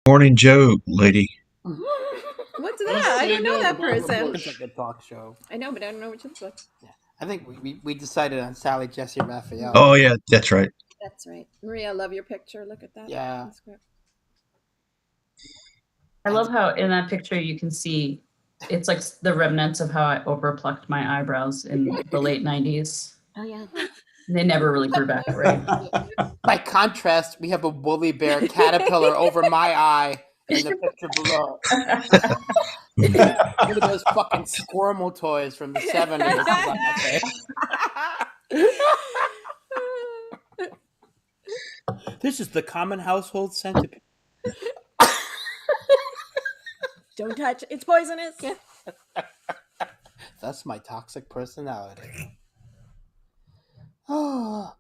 Morning Joe, lady. What's that? I don't know that person. It's like a talk show. I know, but I don't know what you look like. Yeah. I think we decided on Sally Jesse Raphael. Oh yeah, that's right. That's right. Maria, I love your picture. Look at that. Yeah. That's great. I love how in that picture you can see it's like the remnants of how I overplucked my eyebrows in the late 90s. Oh, yeah. They never really grew back, right? By contrast, we have a woolly bear caterpillar over my eye in the picture below. One of those fucking squirmel toys from the 70s. This is the common household centipede. Don't touch it. It's poisonous. That's my toxic personality. Oh.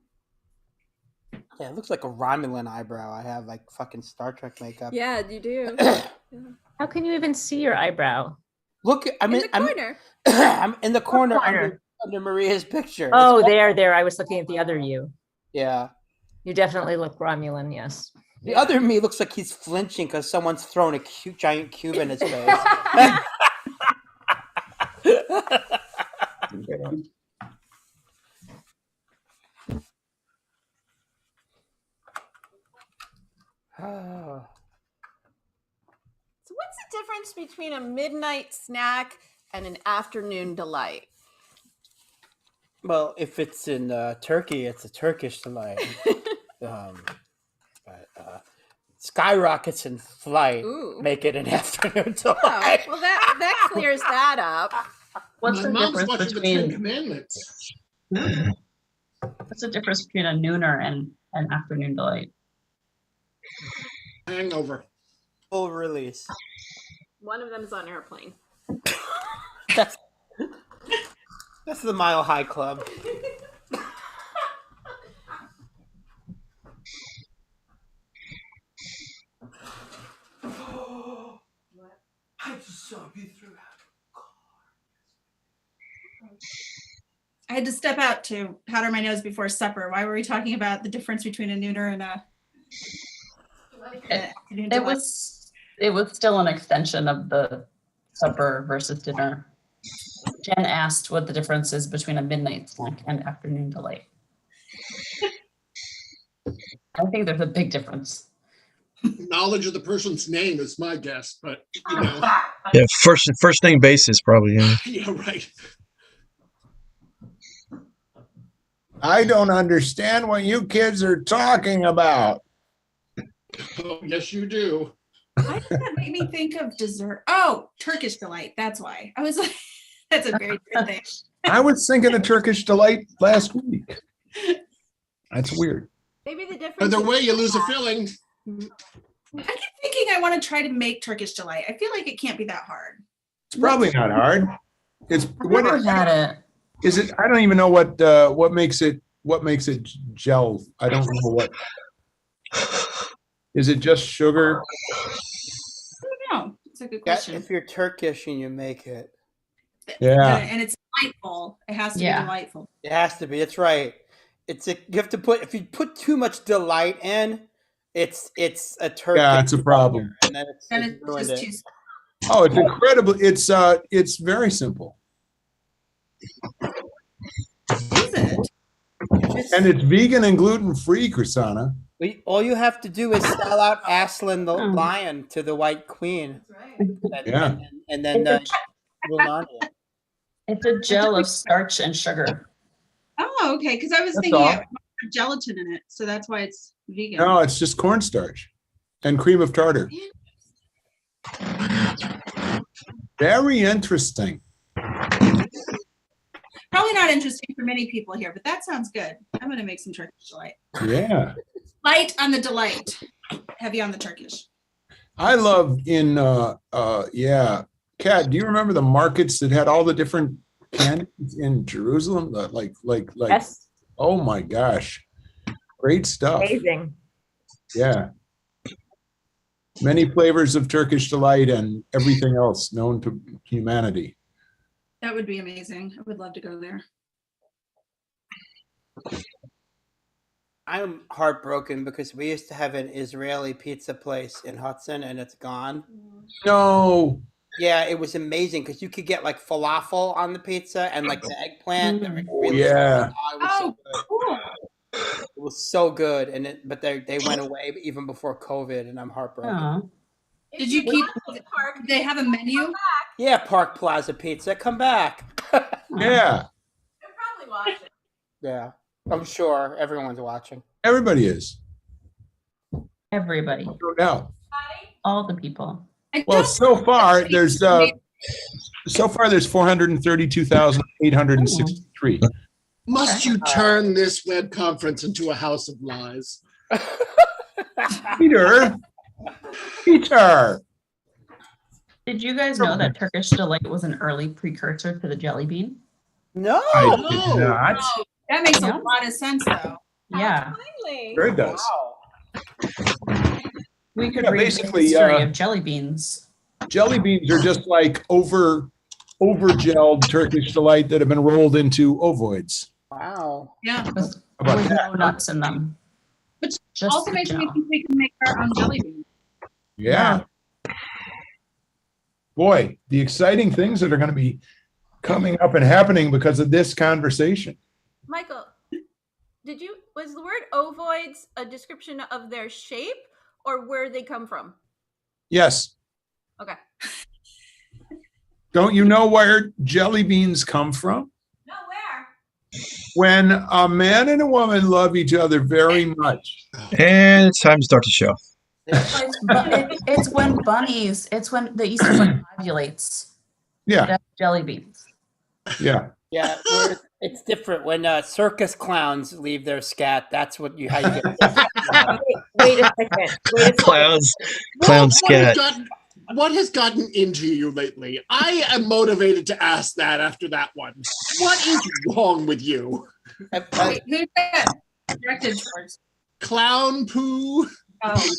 Yeah, it looks like a Romulan eyebrow. I have like fucking Star Trek makeup. Yeah, you do. How can you even see your eyebrow? Look, I'm in the corner. I'm in the corner corner? under Maria's picture. Oh, there. I was looking at the other you. Yeah. You definitely look Romulan, yes. The other me looks like he's flinching because someone's thrown a giant cube in his face. So what's the difference between a midnight snack and an afternoon delight? Well, if it's in Turkey, it's a Turkish delight. Skyrockets in flight make it an afternoon delight. Oh, well, that clears that up. What's the difference between Commandments? What's the difference between a nooner and an afternoon delight? Hangover. Full release. One of them is on airplane. That's the Mile High Club. I just saw you through I had to step out to powder my nose before supper. Why were we talking about the difference between a nooner and a afternoon It was still an extension of the supper versus dinner. Jen asked what the difference is between a midnight snack and afternoon delight. I think there's a big difference. Knowledge of the person's name is my guess, but you know. Yeah, first name basis probably. Yeah. Yeah, right. I don't understand what you kids are talking about. Oh, yes, you do. Why did that make me think of dessert? Oh, Turkish Delight. That's why. I was like, that's a very good thing. I was thinking of Turkish Delight last week. That's weird. Maybe the difference. Either way, you lose a filling. I keep thinking I want to try to make Turkish Delight. I feel like it can't be that hard. It's probably not hard. It's I've never had it. Is it? I don't even know what makes it gel. I don't know what. Is it just sugar? I don't know. It's a good Yeah, question. if you're Turkish and you make it. Yeah. And it's delightful. It has to be delightful. It has to be. It's right. You have to put, if you put too much delight in, it's a Turkish. Yeah, it's a problem. And then it's ruined just it. too. Oh, it's incredible. It's very simple. Is it? And it's vegan and gluten-free, Chrisana. All you have to do is sell out Aslan the lion to the White Queen. That's right. Yeah. And then Rulania. It's a gel of starch and sugar. Oh, okay. Because I was That's thinking all. it had gelatin in it, so that's why it's vegan. No, it's just cornstarch and cream of tartar. Very interesting. Probably not interesting for many people here, but that sounds good. I'm going to make some Turkish Delight. Yeah. Light on the delight, heavy on the Turkish. I love Kat, do you remember the markets that had all the different candies in Jerusalem? Like Yes. Oh my gosh. Great stuff. Amazing. Yeah. Many flavors of Turkish Delight and everything else known to humanity. That would be amazing. I would love to go there. I'm heartbroken because we used to have an Israeli pizza place in Hudson and it's gone. No. Yeah, it was amazing because you could get like falafel on the pizza and like the eggplant. That Mm. were really Yeah. oh, it was so good. cool. It was so good, but they went away even before COVID, and I'm heartbroken. Oh. Did you keep? Park? Did they have a menu? Yeah, Park Plaza Pizza, come back. Yeah. They're probably watching. Yeah, I'm sure everyone's watching. Everybody is. Everybody, No doubt. all the people. I Well, don't so far there's think- 432,863. Must you turn this web conference into a house of lies? Peter. Did you guys know that Turkish Delight was an early precursor to the jelly bean? No. I No. did not. Oh, that makes Yeah. a lot of sense, though. Yeah, Finally. Sure it does. Wow. we could Yeah, read the basically, history of jelly beans. Jelly beans are just like over gelled Turkish Delight that have been rolled into ovoids. Wow. Yeah. With, How about with that? no nuts in them. Which Just also the makes me gel. think we can make our own jelly beans. Yeah. Boy, the exciting things that are going to be coming up and happening because of this conversation. Michael, was the word ovoids a description of their shape or where they come from? Yes. Okay. Don't you know where jelly beans come from? No, where? When a man and a woman love each other very much. And it's time to start the show. It's when it's when the Easter bunny ovulates. Yeah, That's jelly beans. yeah. Yeah, it's different when circus clowns leave their scat. That's how you get. Wait a second. Clowns What scat. has gotten into you lately? I am motivated to ask that after that one. What is wrong with you? Wait, who's that? Directed towards. Clown poo? Oh,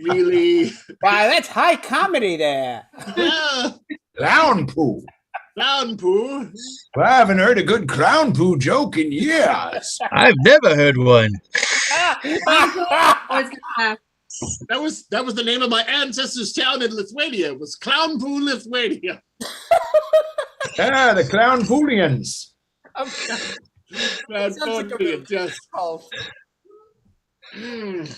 Really? Wow, that's high comedy there. Yeah, Clown poo. clown poo. Well, I haven't heard a good clown poo joke in years. I've never heard one. always gonna laugh. That was the name of my ancestors' town in Lithuania. It was Clown Poo, Lithuania. Ah, the clown poolians. Clown Sounds like a Poo, real- just. Oh, Mm.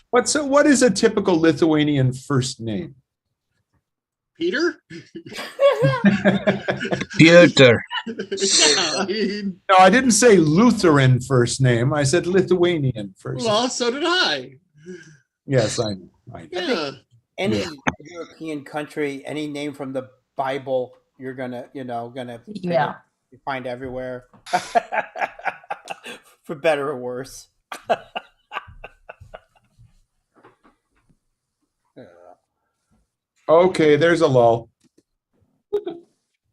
What is a typical Lithuanian first name? Peter? Peter. Yeah, I mean, No, I didn't say Lutheran first name. I said Lithuanian first name. well, so did I. Yes, I know. Yeah. any Yeah. European country, any name from the Bible, you're gonna Yeah. you find everywhere, for better or worse. Okay, there's a lull.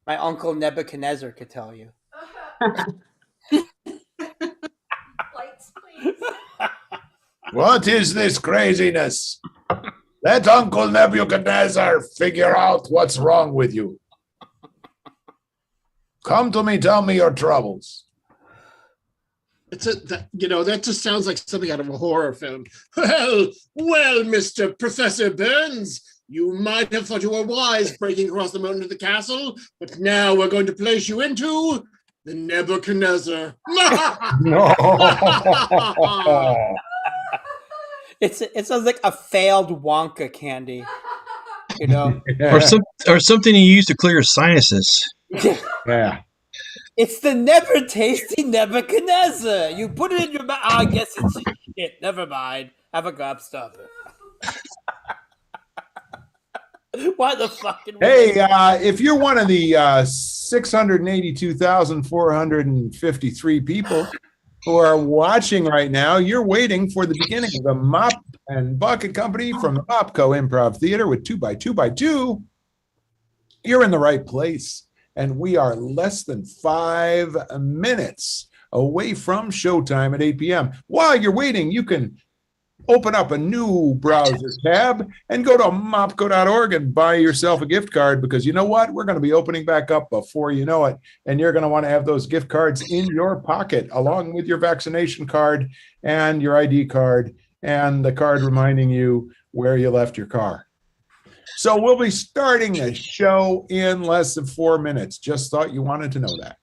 My uncle Nebuchadnezzar could tell you. Lights, please. What is this craziness? Let Uncle Nebuchadnezzar figure out what's wrong with you. Come to me, tell me your troubles. That just sounds like something out of a horror film. Well, Mr. Professor Burns, you might have thought you were wise breaking across the moat into the castle, but now we're going to place you into the Nebuchadnezzar. No. It sounds like a failed Wonka candy. You know, Or something you use to clear your sinuses. Yeah. it's the never tasty Nebuchadnezzar. You put it in your mouth. I guess it's shit. Never mind. Have a gobstopper. Why the fucking? Hey, if you're one of the 682,453 people who are watching right now, you're waiting for the beginning of the Mop and Bucket Company from the Mopco Improv Theater with 2x2x2. You're in the right place. And we are less than 5 minutes away from showtime at 8 p.m. While you're waiting, you can open up a new browser tab and go to mopco.org and buy yourself a gift card, because you know what? We're going to be opening back up before you know it. And you're going to want to have those gift cards in your pocket along with your vaccination card and your ID card and the card reminding you where you left your car. So we'll be starting the show in less than 4 minutes. Just thought you wanted to know that.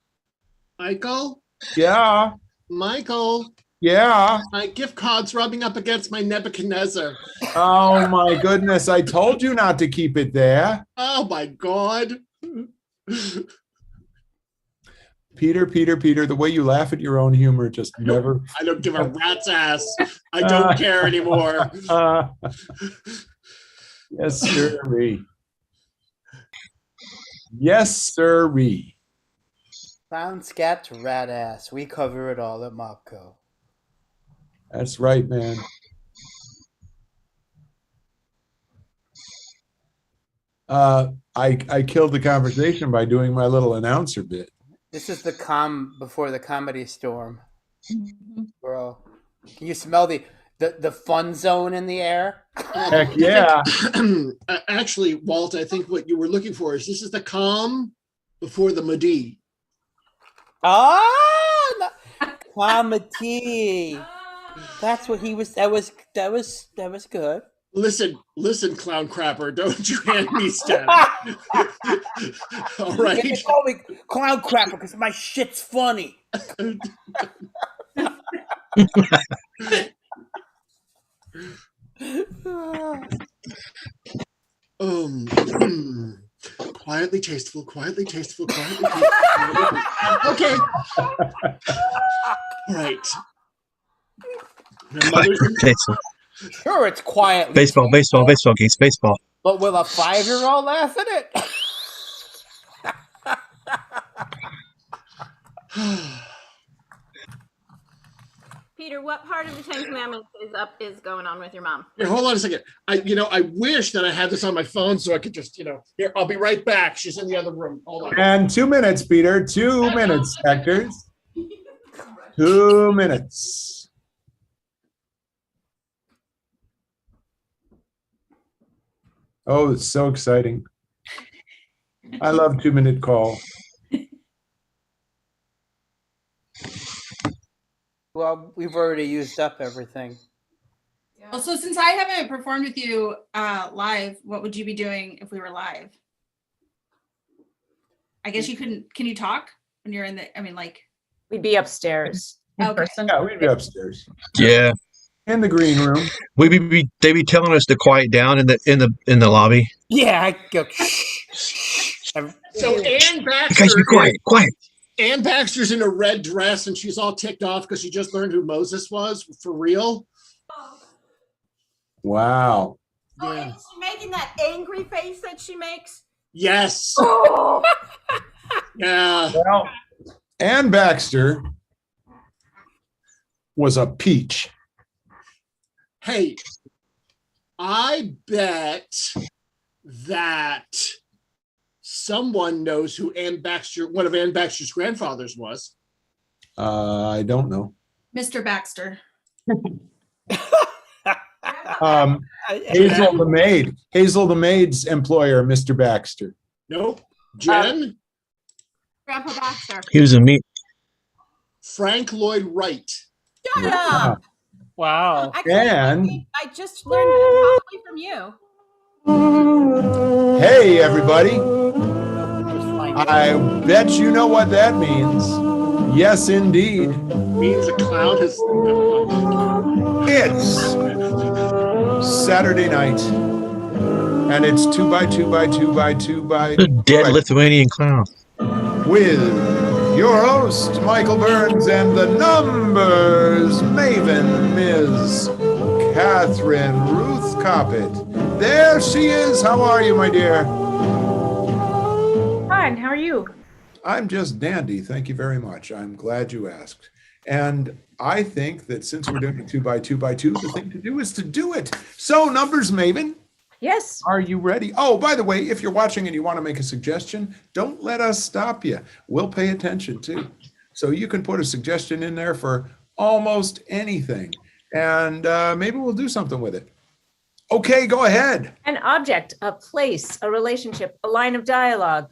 Michael? Yeah. Michael? Yeah. My gift card's rubbing up against my Nebuchadnezzar. Oh my goodness. I told you not to keep it there. Oh my God. Peter, the way you laugh at your own humor just never. I don't give a rat's ass. I don't care anymore. Yes, sirree. Yes, sirree. Clown, scat, to rat ass. We cover it all at Mopco. That's right, man. I killed the conversation by doing my little announcer bit. This is the calm before the comedy storm. Bro, can you smell the fun zone in the air? Heck yeah. Actually, Walt, I think what you were looking for is this is the calm before the Madi. Comedy. That's what he was. That was good. Listen, clown crapper, don't you hand me stuff. All right. They call me clown crapper because my shit's funny. Quietly tasteful. Okay. All right. Sure, it's quiet. Baseball, Geese, baseball. But will a 5-year-old laugh at it? Peter, what part of the Ten Commandments is going on with your mom? Here, hold on a second. I wish that I had this on my phone so I could just, here, I'll be right back. She's in the other room. Hold on. And 2 minutes, Peter. 2 minutes, actors. 2 minutes. Oh, it's so exciting. I love 2-minute call. Well, we've already used up everything. Well, so since I haven't performed with you live, what would you be doing if we were live? I guess you couldn't. Can you talk when you're in the? I mean, like We'd be upstairs in Okay. person. Yeah, we'd be upstairs. Yeah. In the green room. They be telling us to quiet down in the lobby. Yeah, I go. So Ann Baxter. Guys, be quiet. Ann Baxter's in a red dress and she's all ticked off because she just learned who Moses was for real. Wow. Oh, Yeah. and is she making that angry face that she makes? Yes. Yeah. Well, Ann Baxter was a peach. Hey, I bet that someone knows who one of Ann Baxter's grandfathers was. I don't know. Mr. Baxter. Hazel the maid. Hazel the maid's employer, Mr. Baxter. Nope. Jen? Grandpa Baxter. He was a meat. Frank Lloyd Wright. Shut up! Wow. Actually, And- I just learned that probably from you. Hey, everybody. I bet you know what that means. Yes, indeed. Means a clown has. It's Saturday night. And it's 2 by 2 by 2 by 2 by The dead Lithuanian clown. with your host, Michael Burns, and the numbers maven, Ms. Catherine Ruth Coppett. There she is. How are you, my dear? Fine. How are you? I'm just dandy. Thank you very much. I'm glad you asked. And I think that since we're doing a 2 by 2 by 2, the thing to do is to do it. So, numbers maven, Yes. are you ready? Oh, by the way, if you're watching and you want to make a suggestion, don't let us stop you. We'll pay attention too. So you can put a suggestion in there for almost anything. and maybe we'll do something with it. Okay, go ahead. An object, a place, a relationship, a line of dialogue,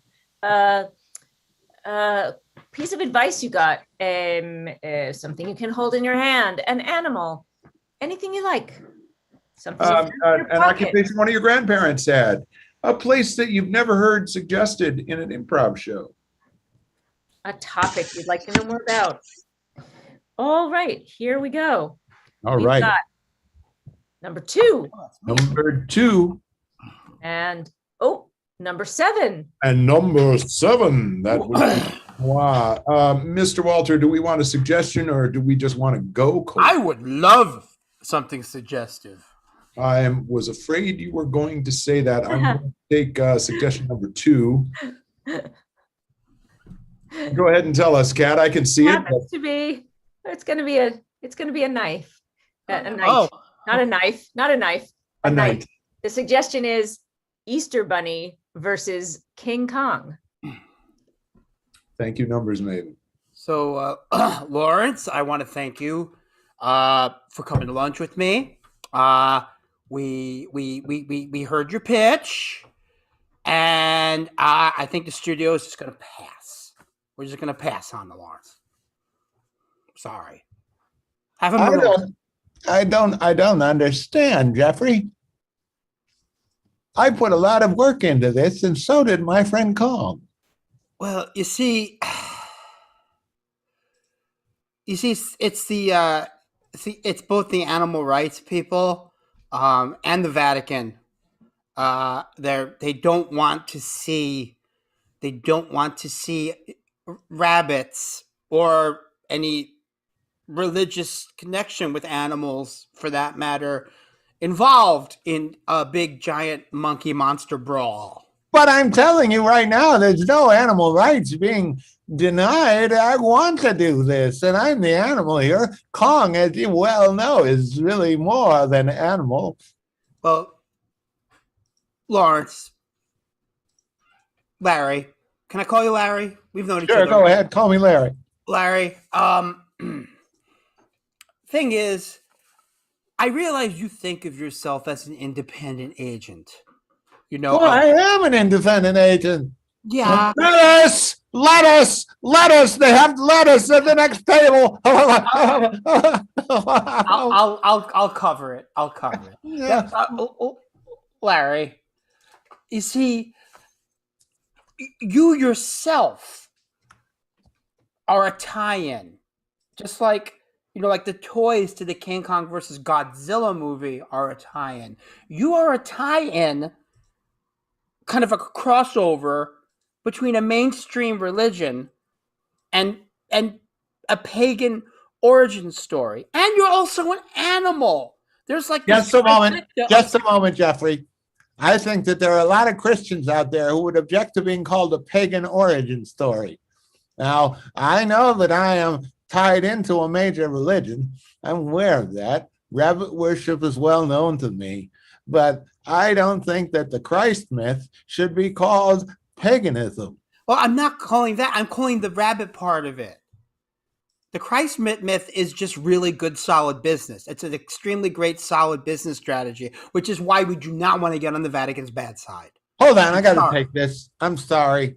piece of advice you got, something you can hold in your hand, an animal, anything you like. Something you have in your An pocket. occupation one of your grandparents had. A place that you've never heard suggested in an improv show. A topic you'd like to know more about. All right, here we go. All We've right. got number 2 Number 2 and number 7. and number 7. That was wow. Mr. Walter, do we want a suggestion or do we just want to go? I would love something suggestive. I was afraid you were going to say that. I'm going to take suggestion number 2. Go ahead and tell us, Kat. I can see it. Happens to be. It's going to be a knife. A knife. Oh, Not a knife. Not a knife. A night. The suggestion is Easter Bunny versus King Kong. Thank you, Numbers Maven. so Lawrence, I want to thank you for coming to lunch with me. We heard your pitch, and I think the studio is just going to pass. We're just going to pass on the Lawrence. Sorry. Have a moment. I don't understand, Jeffrey. I put a lot of work into this, and so did my friend Kong. Well, you see, it's both the animal rights people and the Vatican. They don't want to see rabbits or any religious connection with animals, for that matter, involved in a big giant monkey monster brawl. But I'm telling you right now, there's no animal rights being denied. I want to do this, and I'm the animal here. Kong, as you well know, is really more than animal. Well, Lawrence, Larry, can I call you Larry? We've known each Sure, other. go ahead. Call me Larry. Larry, thing is, I realize you think of yourself as an independent agent. You know, Well, I am an independent agent. yeah. Lettuce! They have lettuce at the next table. I'll cover it. I'll cover it. Yeah. Larry, you see, you yourself are a tie-in, just like like the toys to the King Kong versus Godzilla movie are a tie-in. You are a tie-in, kind of a crossover between a mainstream religion and a pagan origin story, and you're also an animal. There's like Just a moment, Jeffrey. I think that there are a lot of Christians out there who would object to being called a pagan origin story. Now, I know that I am tied into a major religion. I'm aware of that. Rabbit worship is well known to me, but I don't think that the Christ myth should be called paganism. Well, I'm not calling that. I'm calling the rabbit part of it. The Christ myth is just really good, solid business. It's an extremely great, solid business strategy, which is why we do not want to get on the Vatican's bad side. Hold on, I got to take this. I'm sorry.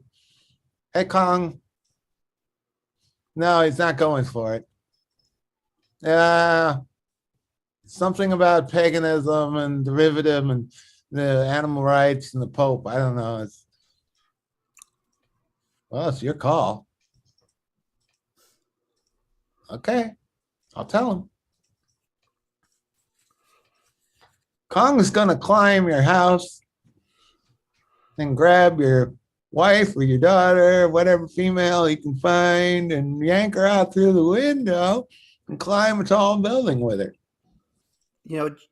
Hey, Kong. No, he's not going for it. Something about paganism and derivative and the animal rights and the Pope. I don't know. It's your call. Okay, I'll tell him. Kong's gonna climb your house and grab your wife or your daughter, whatever female he can find, and yank her out through the window and climb a tall building with her.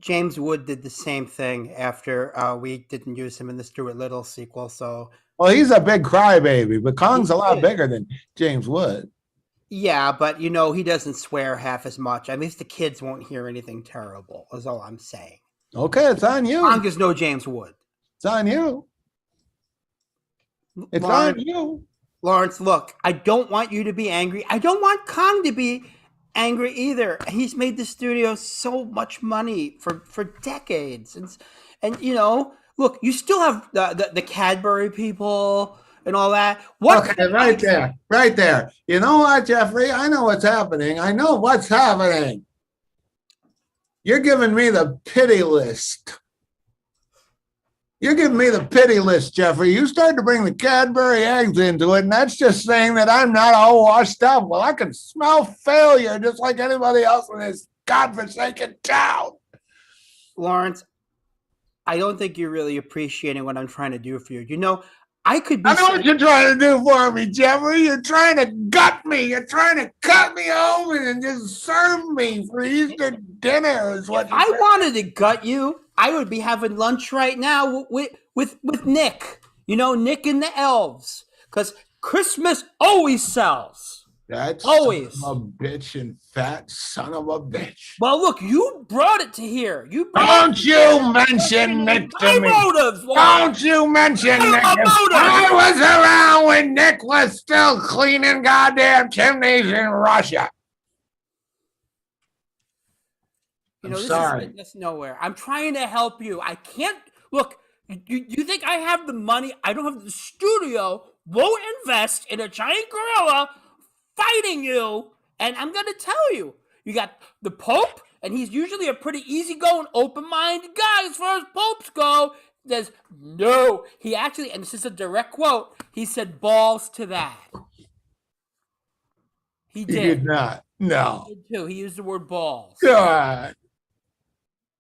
James Wood did the same thing after we didn't use him in the Stuart Little sequel. So, well, he's a big crybaby, but Kong's a lot bigger than James Wood. Yeah, but he doesn't swear half as much. At least the kids won't hear anything terrible, is all I'm saying. Okay, it's on you. Kong is no James Wood. It's on you. It's Lawrence, on you. Lawrence, look, I don't want you to be angry. I don't want Kong to be angry either. He's made the studio so much money for decades, and you know, look, you still have the Cadbury people and all that. What? Okay, right there. You know what, Jeffrey? I know what's happening. I know what's happening. You're giving me the pity list. You're giving me the pity list, Jeffrey. You started to bring the Cadbury eggs into it, and that's just saying that I'm not all washed up. Well, I can smell failure just like anybody else in this godforsaken town. Lawrence, I don't think you're really appreciating what I'm trying to do for you. You know, I could be. I know what you're trying to do for me, Jeffrey. You're trying to gut me. You're trying to cut me open and just serve me for Easter dinner. Is what If I wanted to gut you, I would be having lunch right now with Nick. You know, Nick and the elves, because Christmas always sells. That's always son of a bitch and fat son of a bitch. Well, look, you brought it to here. Don't you mention Nick to me. Motives, Don't you mention Nick. I was around when Nick was still cleaning goddamn chimneys in Russia. You know, I'm this sorry. is getting us nowhere. I'm trying to help you. I can't look. You think I have the money? I don't have the studio. Won't invest in a giant gorilla fighting you. And I'm going to tell you, you got the Pope, and he's usually a pretty easygoing, open-minded guy as far as popes go. There's no, he actually, and this is a direct quote, he said balls to that. He did. He did not. No. He did too. He used the word balls. God.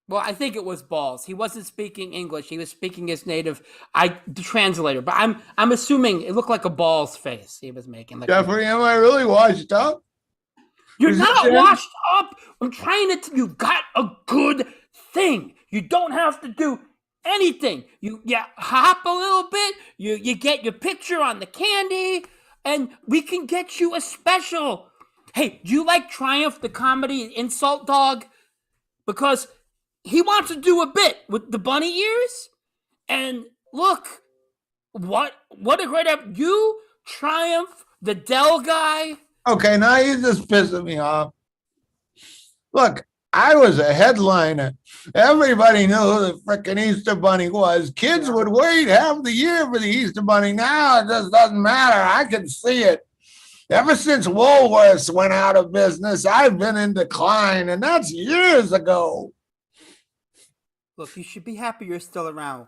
Well, I think it was balls. He wasn't speaking English. He was speaking his native. The translator, but I'm assuming it looked like a balls face he was making. Like, Jeffrey, am I really washed up? You're not washed up. I'm trying to. You got a good thing. You don't have to do anything. You hop a little bit. You get your picture on the candy, and we can get you a special. Hey, do you like Triumph the comedy insult dog? Because he wants to do a bit with the bunny ears. And look, what a great you, Triumph, the Dell guy. Okay, now you're just pissing me off. Look, I was a headliner. Everybody knew who the frickin' Easter Bunny was. Kids would wait half the year for the Easter Bunny. Now it just doesn't matter. I can see it. Ever since Woolworths went out of business, I've been in decline, and that's years ago. Look, you should be happy you're still around.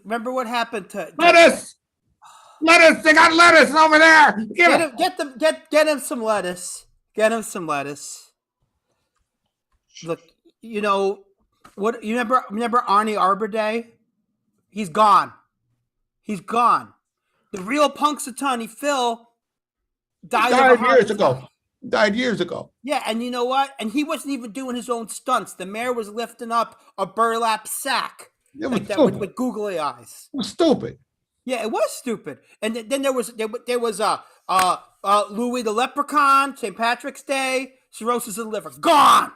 Remember what happened to lettuce? Lettuce! They got lettuce over there. Get him some lettuce. Get him some lettuce. Look, you know what? You remember Arnie Arbor Day? He's gone. He's gone. The real Punxsutawney Phil died years ago. Yeah, and you know what? And he wasn't even doing his own stunts. The mayor was lifting up a burlap sack like that with googly eyes. It was stupid. Yeah, it was stupid. And then there was Louis the Leprechaun, St. Patrick's Day, cirrhosis of the liver, gone.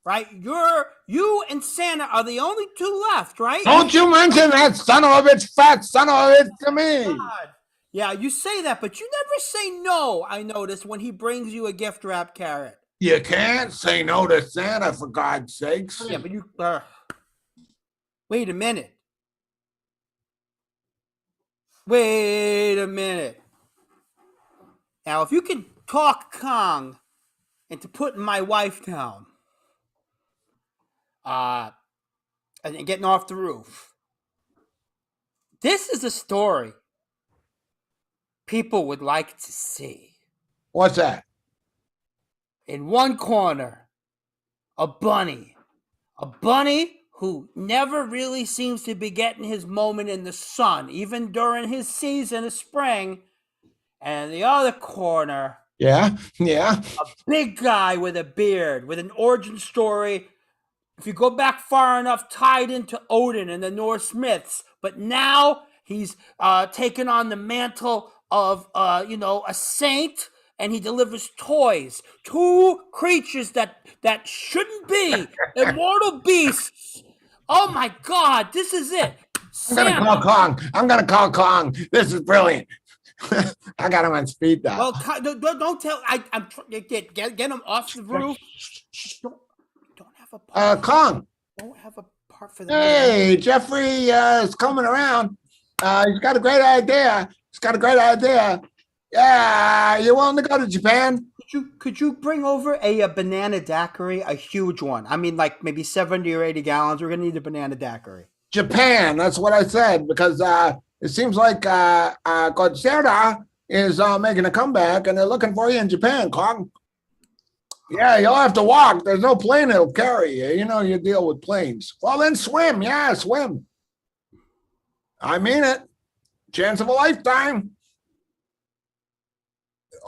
Right? You and Santa are the only two left, right? Don't you mention that son of a bitch, fat son of a bitch to me. God. Yeah, you say that, but you never say no, I notice, when he brings you a gift wrapped carrot. You can't say no to Santa, for God's sakes. Yeah, but you... Wait a minute. Now, if you can talk Kong into putting my wife down, and getting off the roof, this is a story people would like to see. What's that? In one corner, a bunny who never really seems to be getting his moment in the sun, even during his season of spring. And in the other corner, yeah, a big guy with a beard, with an origin story, if you go back far enough, tied into Odin and the Norse myths. But now he's taken on the mantle of, a saint, and he delivers toys. Two creatures that shouldn't be immortal beasts. Oh my God, this is it. I'm gonna call Kong. This is brilliant. I got him on speed dial. Well, don't tell. I'm get him off the roof. Don't have a part. Kong. Don't have a part for the. Hey, Jeffrey is coming around. He's got a great idea. Yeah, you willing to go to Japan? Could you bring over a banana daiquiri, a huge one? I mean, like maybe 70 or 80 gallons. We're gonna need a banana daiquiri. Japan. That's what I said because it seems like Godzilla is making a comeback, and they're looking for you in Japan, Kong. Yeah, you'll have to walk. There's no plane that'll carry you. You know, you deal with planes. Well, then swim. Yeah, swim. I mean it. Chance of a lifetime.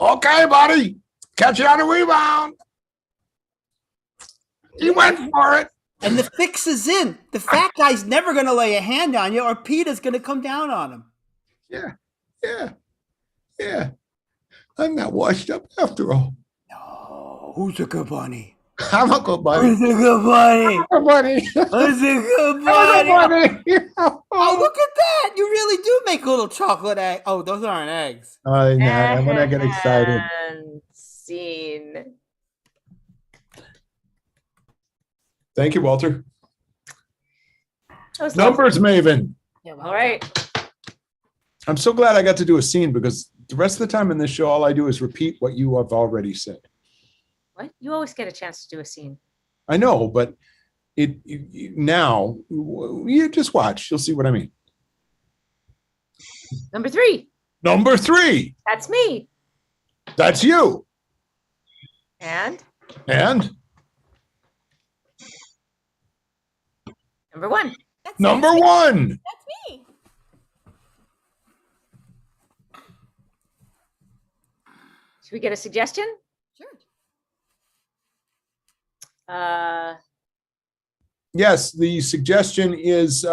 Okay, buddy. Catch you on a rebound. He went for it. And the fix is in. The fat guy's never going to lay a hand on you, or Peter's going to come down on him. Yeah. I'm not washed up after all. No, who's a good bunny? I'm a good buddy. Who's a good bunny? I'm a buddy. Who's a good I'm bunny? a buddy. Oh, look at that. You really do make little chocolate eggs. Oh, those aren't eggs. I know. When I get excited. And scene. Thank you, Walter. That was Numbers maven. All right. I'm so glad I got to do a scene because the rest of the time in this show, all I do is repeat what you have already said. What? You always get a chance to do a scene. I know, but now you just watch. You'll see what I mean. Number 3. Number 3. That's me. That's you. And number 1. That's number 1. That's me. Should we get a suggestion? Sure. Yes, the suggestion is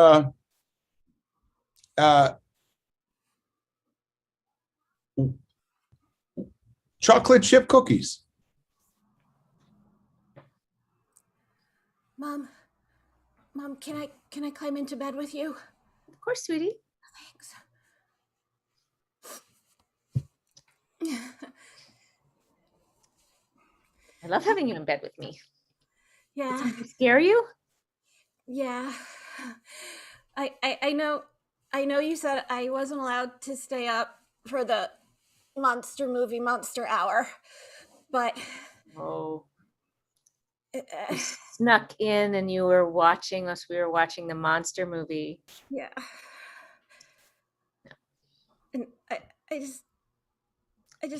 chocolate chip cookies. Mom, can I climb into bed with you? Of course, sweetie. Thanks. I love having you in bed with me. Did Yeah. something scare you? Yeah. I know you said I wasn't allowed to stay up for the monster movie Monster Hour, but Oh. You snuck in and you were watching us. We were watching the monster movie. yeah. And I just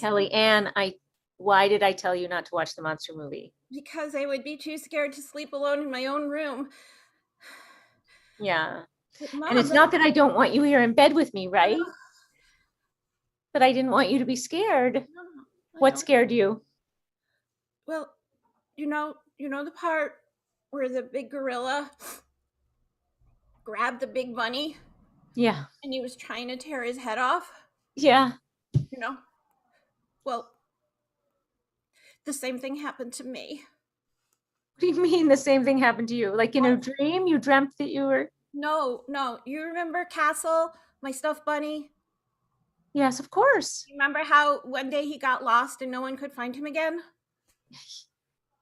Kelly Ann, why did I tell you not to watch the monster movie? because I would be too scared to sleep alone in my own room. Yeah. But Mom, And it's not that I don't want you here in bed with me, right? No. But I didn't want you to be scared. I What know. scared you? Well, you know the part where the big gorilla grabbed the big bunny Yeah. and he was trying to tear his head off? Yeah. Well, the same thing happened to me. What do you mean the same thing happened to you? Like in a dream, you dreamt that you were... No. You remember Castle, my stuffed bunny? Yes, of course. You remember how one day he got lost and no one could find him again?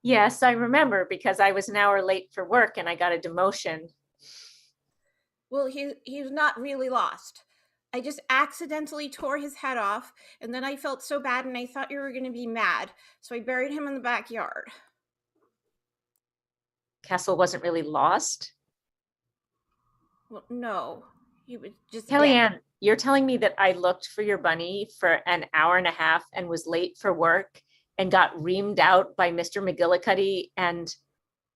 Yes, I remember because I was an hour late for work and I got a demotion. Well, he's not really lost. I just accidentally tore his head off, and then I felt so bad and I thought you were going to be mad. So I buried him in the backyard. Castle wasn't really lost. Well, no. He was just dead. Kellyanne, you're telling me that I looked for your bunny for an hour and a half and was late for work and got reamed out by Mr. McGillicuddy and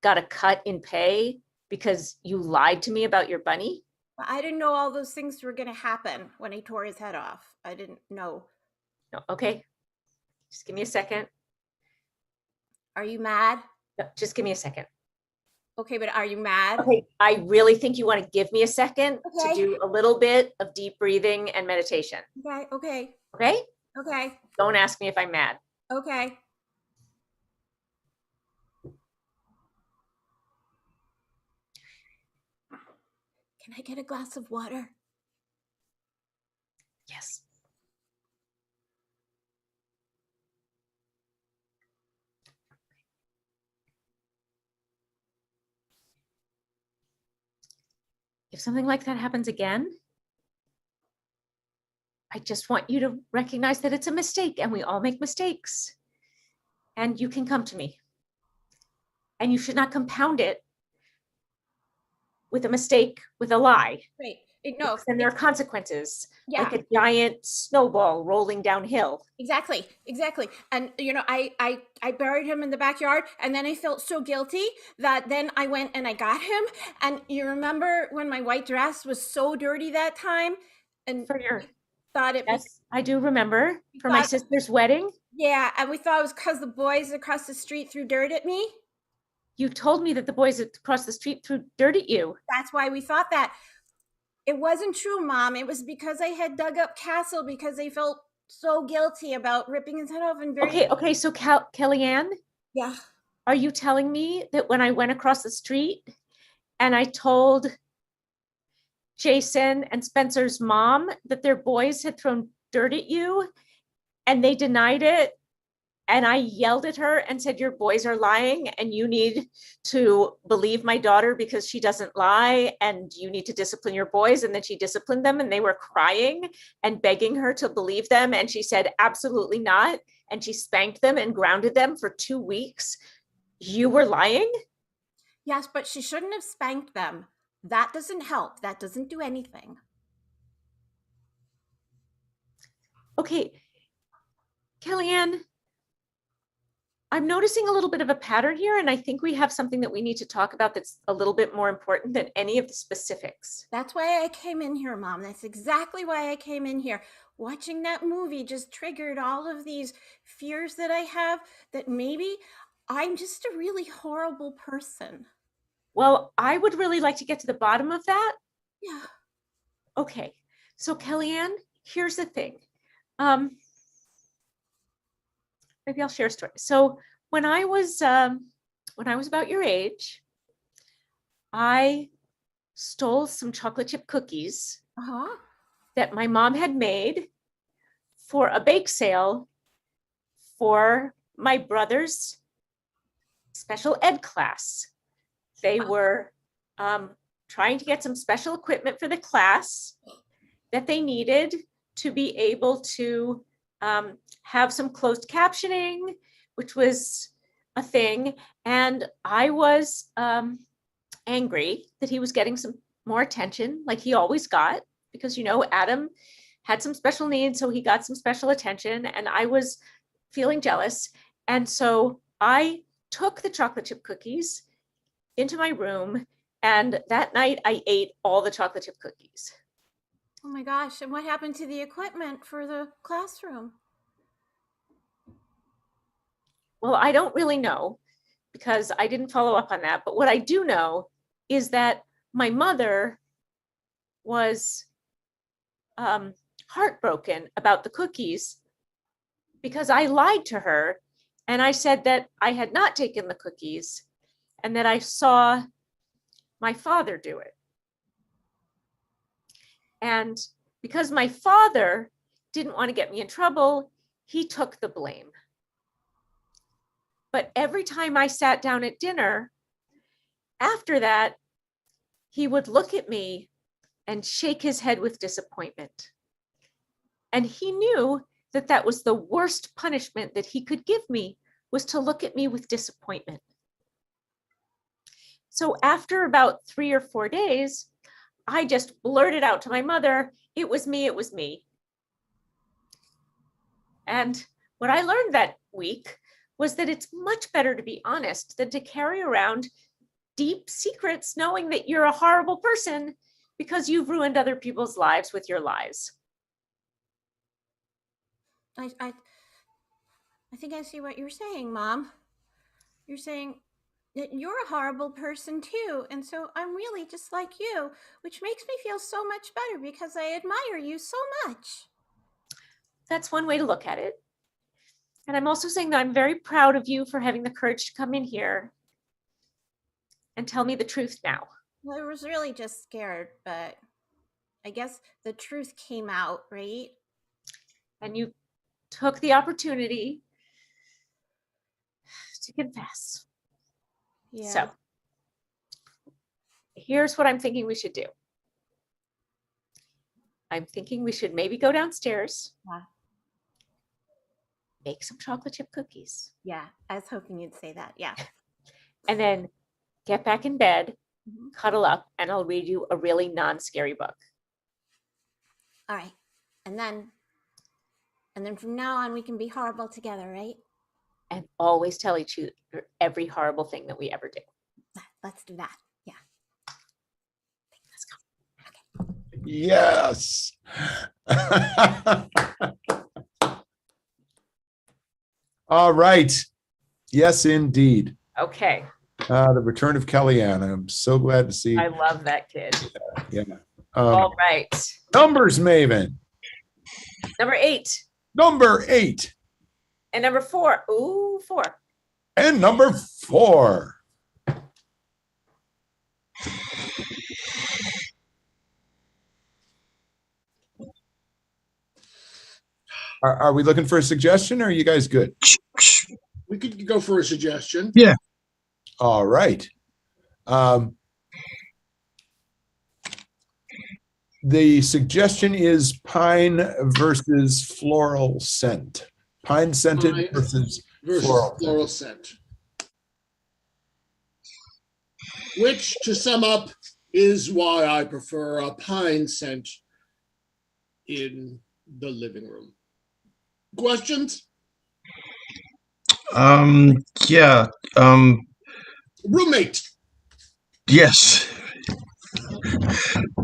got a cut in pay because you lied to me about your bunny? I didn't know all those things were going to happen when I tore his head off. I didn't know. No, okay. Just give me a second. Are you mad? No, just give me a second. Okay, but are you mad? Okay, I really think you want to give me a second Okay. to do a little bit of deep breathing and meditation. Okay. Okay? Don't ask me if I'm mad. Okay. Can I get a glass of water? Yes. if something like that happens again, I just want you to recognize that it's a mistake and we all make mistakes. And you can come to me. And you should not compound it with a mistake, with a lie. Right. No. And there are consequences, Yeah. like a giant snowball rolling downhill. Exactly. And I buried him in the backyard, and then I felt so guilty that then I went and I got him. And you remember when my white dress was so dirty that time, and For your, thought it was, yes, I do remember, for my thought- sister's wedding. yeah, and we thought it was because the boys across the street threw dirt at me. You told me that the boys across the street threw dirt at you. That's why we thought that. It wasn't true, Mom. It was because I had dug up Castle because they felt so guilty about ripping his head off and burying. Okay, so Kellyanne, Yeah. are you telling me that when I went across the street and I told Jason and Spencer's mom that their boys had thrown dirt at you and they denied it, and I yelled at her and said, your boys are lying and you need to believe my daughter because she doesn't lie, and you need to discipline your boys, and then she disciplined them and they were crying and begging her to believe them, and she said absolutely not, and she spanked them and grounded them for 2 weeks? You were lying? Yes, but she shouldn't have spanked them. That doesn't help. That doesn't do anything. Okay, Kellyanne, I'm noticing a little bit of a pattern here, and I think we have something that we need to talk about that's a little bit more important than any of the specifics. That's why I came in here, Mom. That's exactly why I came in here. Watching that movie just triggered all of these fears that I have, that maybe I'm just a really horrible person. Well, I would really like to get to the bottom of that. Yeah. Okay, so Kellyanne, here's the thing. Maybe I'll share a story. So when I was about your age, I stole some chocolate chip cookies Uh-huh. that my mom had made for a bake sale for my brother's special ed class. They were trying to get some special equipment for the class that they needed to be able to have some closed captioning, which was a thing. And I was angry that he was getting some more attention, like he always got, because, Adam had some special needs, so he got some special attention, and I was feeling jealous. And so I took the chocolate chip cookies into my room, and that night I ate all the chocolate chip cookies. Oh my gosh. And what happened to the equipment for the classroom? Well, I don't really know because I didn't follow up on that. But what I do know is that my mother was heartbroken about the cookies because I lied to her and I said that I had not taken the cookies and that I saw my father do it. And because my father didn't want to get me in trouble, he took the blame. But every time I sat down at dinner, after that, he would look at me and shake his head with disappointment. And he knew that that was the worst punishment that he could give me, was to look at me with disappointment. So after about 3 or 4 days, I just blurted out to my mother, it was me, it was me. And what I learned that week was that it's much better to be honest than to carry around deep secrets knowing that you're a horrible person because you've ruined other people's lives with your lies. I think I see what you're saying, Mom. You're saying that you're a horrible person too, and so I'm really just like you, which makes me feel so much better because I admire you so much. That's one way to look at it. And I'm also saying that I'm very proud of you for having the courage to come in here and tell me the truth now. Well, I was really just scared, but I guess the truth came out, right? And you took the opportunity to confess. Yeah. So here's what I'm thinking we should do. I'm thinking we should maybe go downstairs. Yeah. Make some chocolate chip cookies. Yeah, I was hoping you'd say that. Yeah. And then get back in bed, Mhm. cuddle up, and I'll read you a really non-scary book. All right. And then from now on, we can be horrible together, right? And always tell each other every horrible thing that we ever do. Let's do that. Yeah. Let's go. Yes. All right. Yes, indeed. Okay. The return of Kellyanne. I'm so glad to see. I love that kid. Yeah. All right. Numbers, Maven. Number 8. Number 8. And number 4. Ooh, 4. And number 4. Are we looking for a suggestion, or are you guys good? We could go for a suggestion. Yeah. All right. The suggestion is pine versus floral scent. Pine scented Pine versus versus floral. floral scent. Which, to sum up, is why I prefer a pine scent in the living room. Questions? Yeah. Roommate. Yes.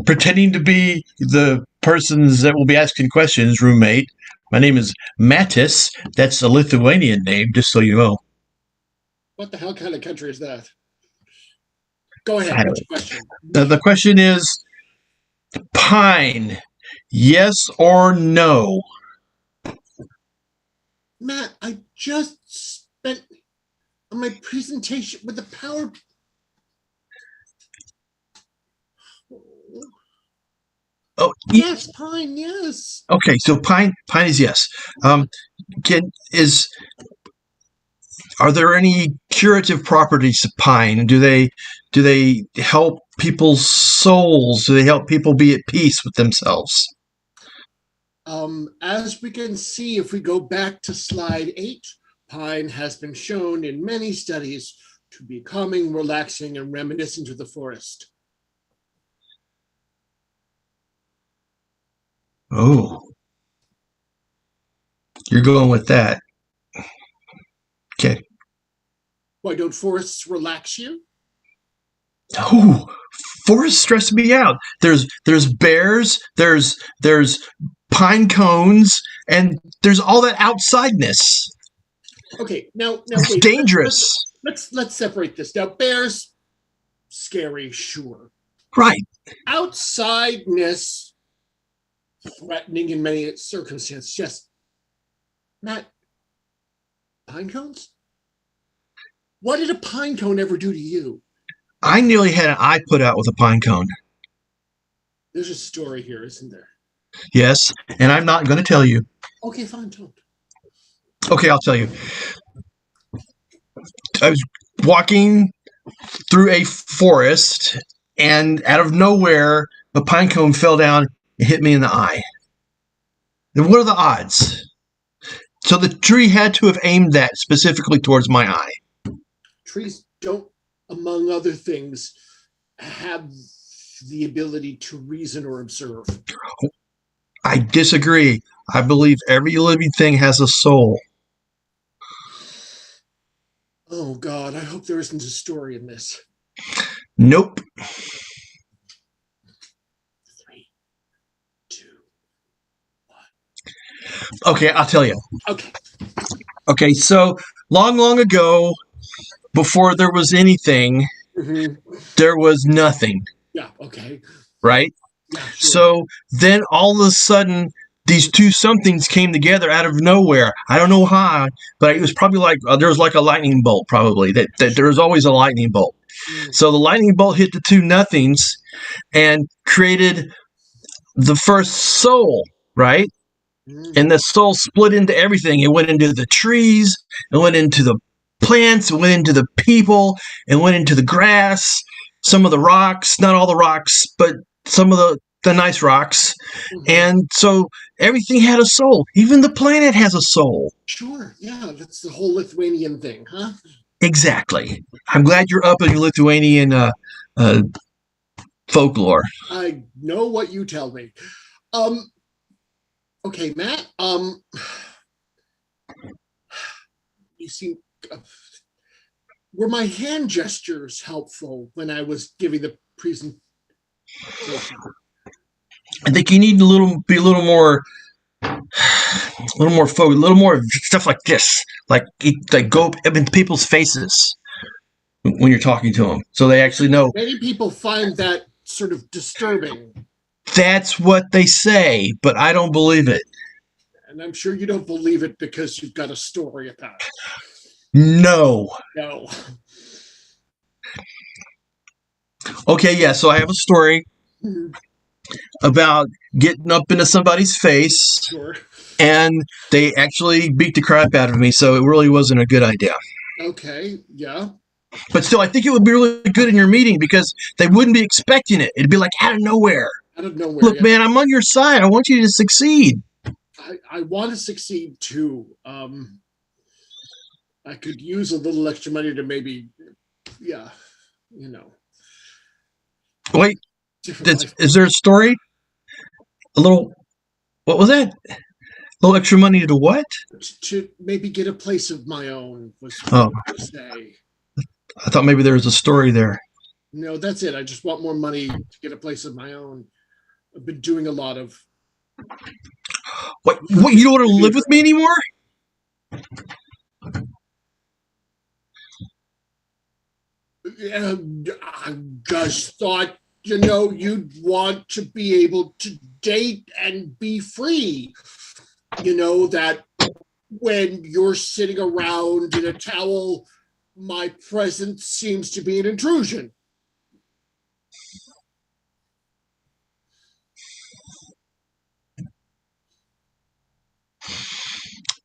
Pretending to be the persons that will be asking questions, roommate. My name is Mattis. That's a Lithuanian name, just so you know. What the hell kind of country is that? Go ahead. I don't- What's your question? The question is pine, yes or no? Matt, I just spent on my presentation with the power. Oh, Yes, pine, yes. okay. So pine is yes. Are there any curative properties of pine? Do they help people's souls? Do they help people be at peace with themselves? As we can see, if we go back to slide 8, pine has been shown in many studies to be calming, relaxing, and reminiscent of the forest. Oh, you're going with that. Okay. Why don't forests relax you? Oh, forests stress me out. There's bears, there's pine cones, and there's all that outsideness. Okay, now It's wait, dangerous. Let's separate this. Now, bears, scary, sure. Right. Outsideness, threatening in many circumstances. Yes. Matt, pine cones? What did a pine cone ever do to you? I nearly had an eye put out with a pine cone. There's a story here, isn't there? Yes, and I'm not going to tell you. Okay, fine, don't. Okay, I'll tell you. I was walking through a forest, and out of nowhere, a pine cone fell down and hit me in the eye. And what are the odds? So the tree had to have aimed that specifically towards my eye. Trees don't, among other things, have the ability to reason or observe. I disagree. I believe every living thing has a soul. Oh God, I hope there isn't a story in this. Nope. 3, 2, 1. Okay, I'll tell you. Okay. Okay, so long ago, before there was anything, Mhm. there was nothing, Yeah, okay. right? Yeah, sure. So then all of a sudden, these two somethings came together out of nowhere. I don't know how, but it was probably like there was like a lightning bolt. Probably that there was always a lightning bolt. Mm. So the lightning bolt hit the two nothings and created the first soul, right? Mm. And the soul split into everything. It went into the trees, it went into the plants, it went into the people, it went into the grass, some of the rocks, not all the rocks, but some of the nice rocks. And so everything had a soul. Even the planet has a soul. Sure, yeah, that's the whole Lithuanian thing, huh? Exactly. I'm glad you're up in your Lithuanian folklore. I know what you tell me. Okay, Matt. You seem. Were my hand gestures helpful when I was giving the presentation? I think you need to be a little more focused, a little more stuff like this, like go up in people's faces when you're talking to them, so they actually know. Many people find that sort of disturbing. That's what they say, but I don't believe it. And I'm sure you don't believe it because you've got a story about it. No. No. Okay, yeah, so I have a story about getting up into somebody's face, Sure. and they actually beat the crap out of me, so it really wasn't a good idea. Okay, yeah. But still, I think it would be really good in your meeting because they wouldn't be expecting it. It'd be like out of nowhere. Out of nowhere. Look, yeah. man, I'm on your side. I want you to succeed. I want to succeed too. I could use a little extra money to maybe, yeah, you know. Wait, different life. is there a story? A little, what was that? A little extra money to what? To maybe get a place of my own was what Oh. I would say. I thought maybe there was a story there. No, that's it. I just want more money to get a place of my own. I've been doing a lot of. What? You don't want to live with me anymore? I just thought, you'd want to be able to date and be free. That when you're sitting around in a towel, my presence seems to be an intrusion.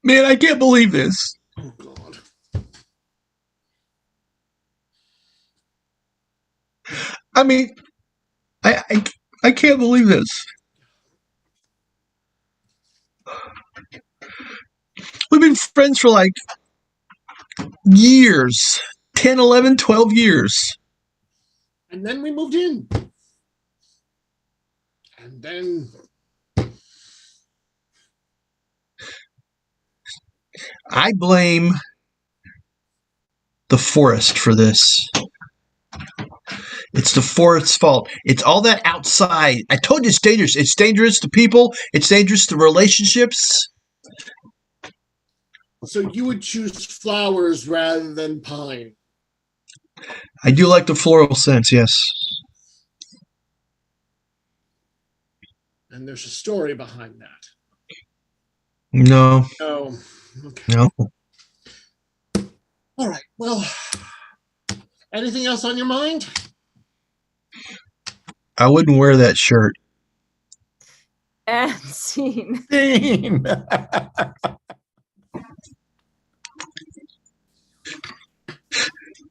Man, I can't believe this. Oh, God. I mean, I can't believe this. We've been friends for like years. 10, 11, 12 years. And then we moved in. And then I blame the forest for this. It's the forest's fault. It's all that outside. I told you it's dangerous. It's dangerous to people. It's dangerous to relationships. So you would choose flowers rather than pine. I do like the floral scents, yes. And there's a story behind that. No. Oh, okay. No. All right. Well, anything else on your mind? I wouldn't wear that shirt. And scene. Scene.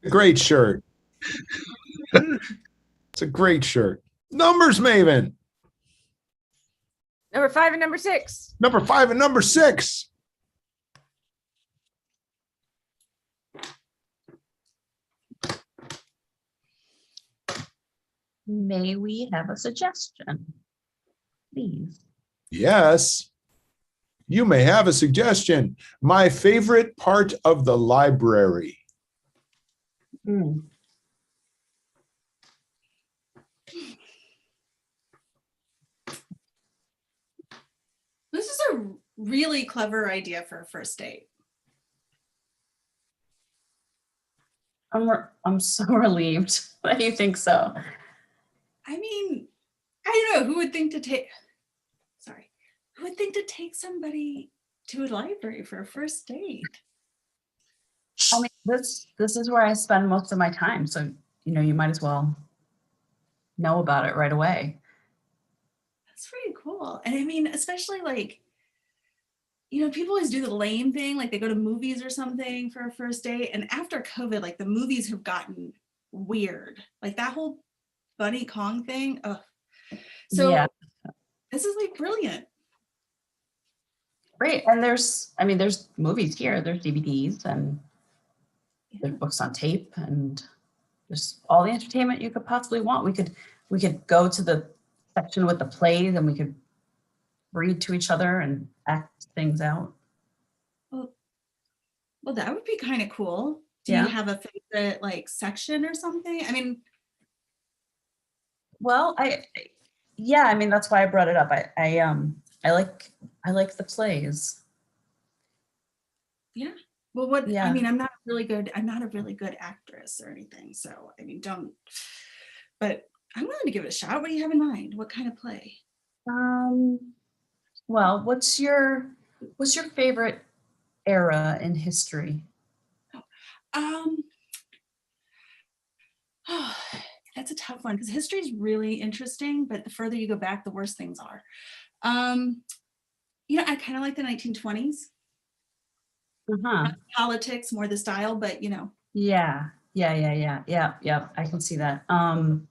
Great shirt. It's a great shirt. Numbers Maven. Number 5 and number 6. Number 5 and number 6. May we have a suggestion, please? Yes. You may have a suggestion. My favorite part of the library. This is a really clever idea for a first date. I'm so relieved that you think so. I mean, I don't know who would think to take somebody to a library for a first date. I mean, this is where I spend most of my time, so you might as well know about it right away. That's pretty cool. And I mean, especially like, people always do the lame thing, like they go to movies or something for a first date. And after COVID, like the movies have gotten weird. Like that whole Bunny Kong thing. Ugh. So Yeah. This is like brilliant. Great. And there's movies here, there's DVDs, and there's books on tape, and there's all the entertainment you could possibly want. We could go to the section with the plays, and we could read to each other and act things out. Well, that would be kind of cool. Do Yeah. you have a favorite like section or something? I mean, Well, that's why I brought it up. I like the plays. yeah. Well, what Yeah. I mean, I'm not a really good actress or anything. So I mean, but I'm willing to give it a shot. What do you have in mind? What kind of play? Well, what's your favorite era in history? Oh, that's a tough one because history is really interesting, but the further you go back, the worse things are. I kind of like the 1920s. Uh-huh. Politics, more the style, but Yeah. I can see that. I'm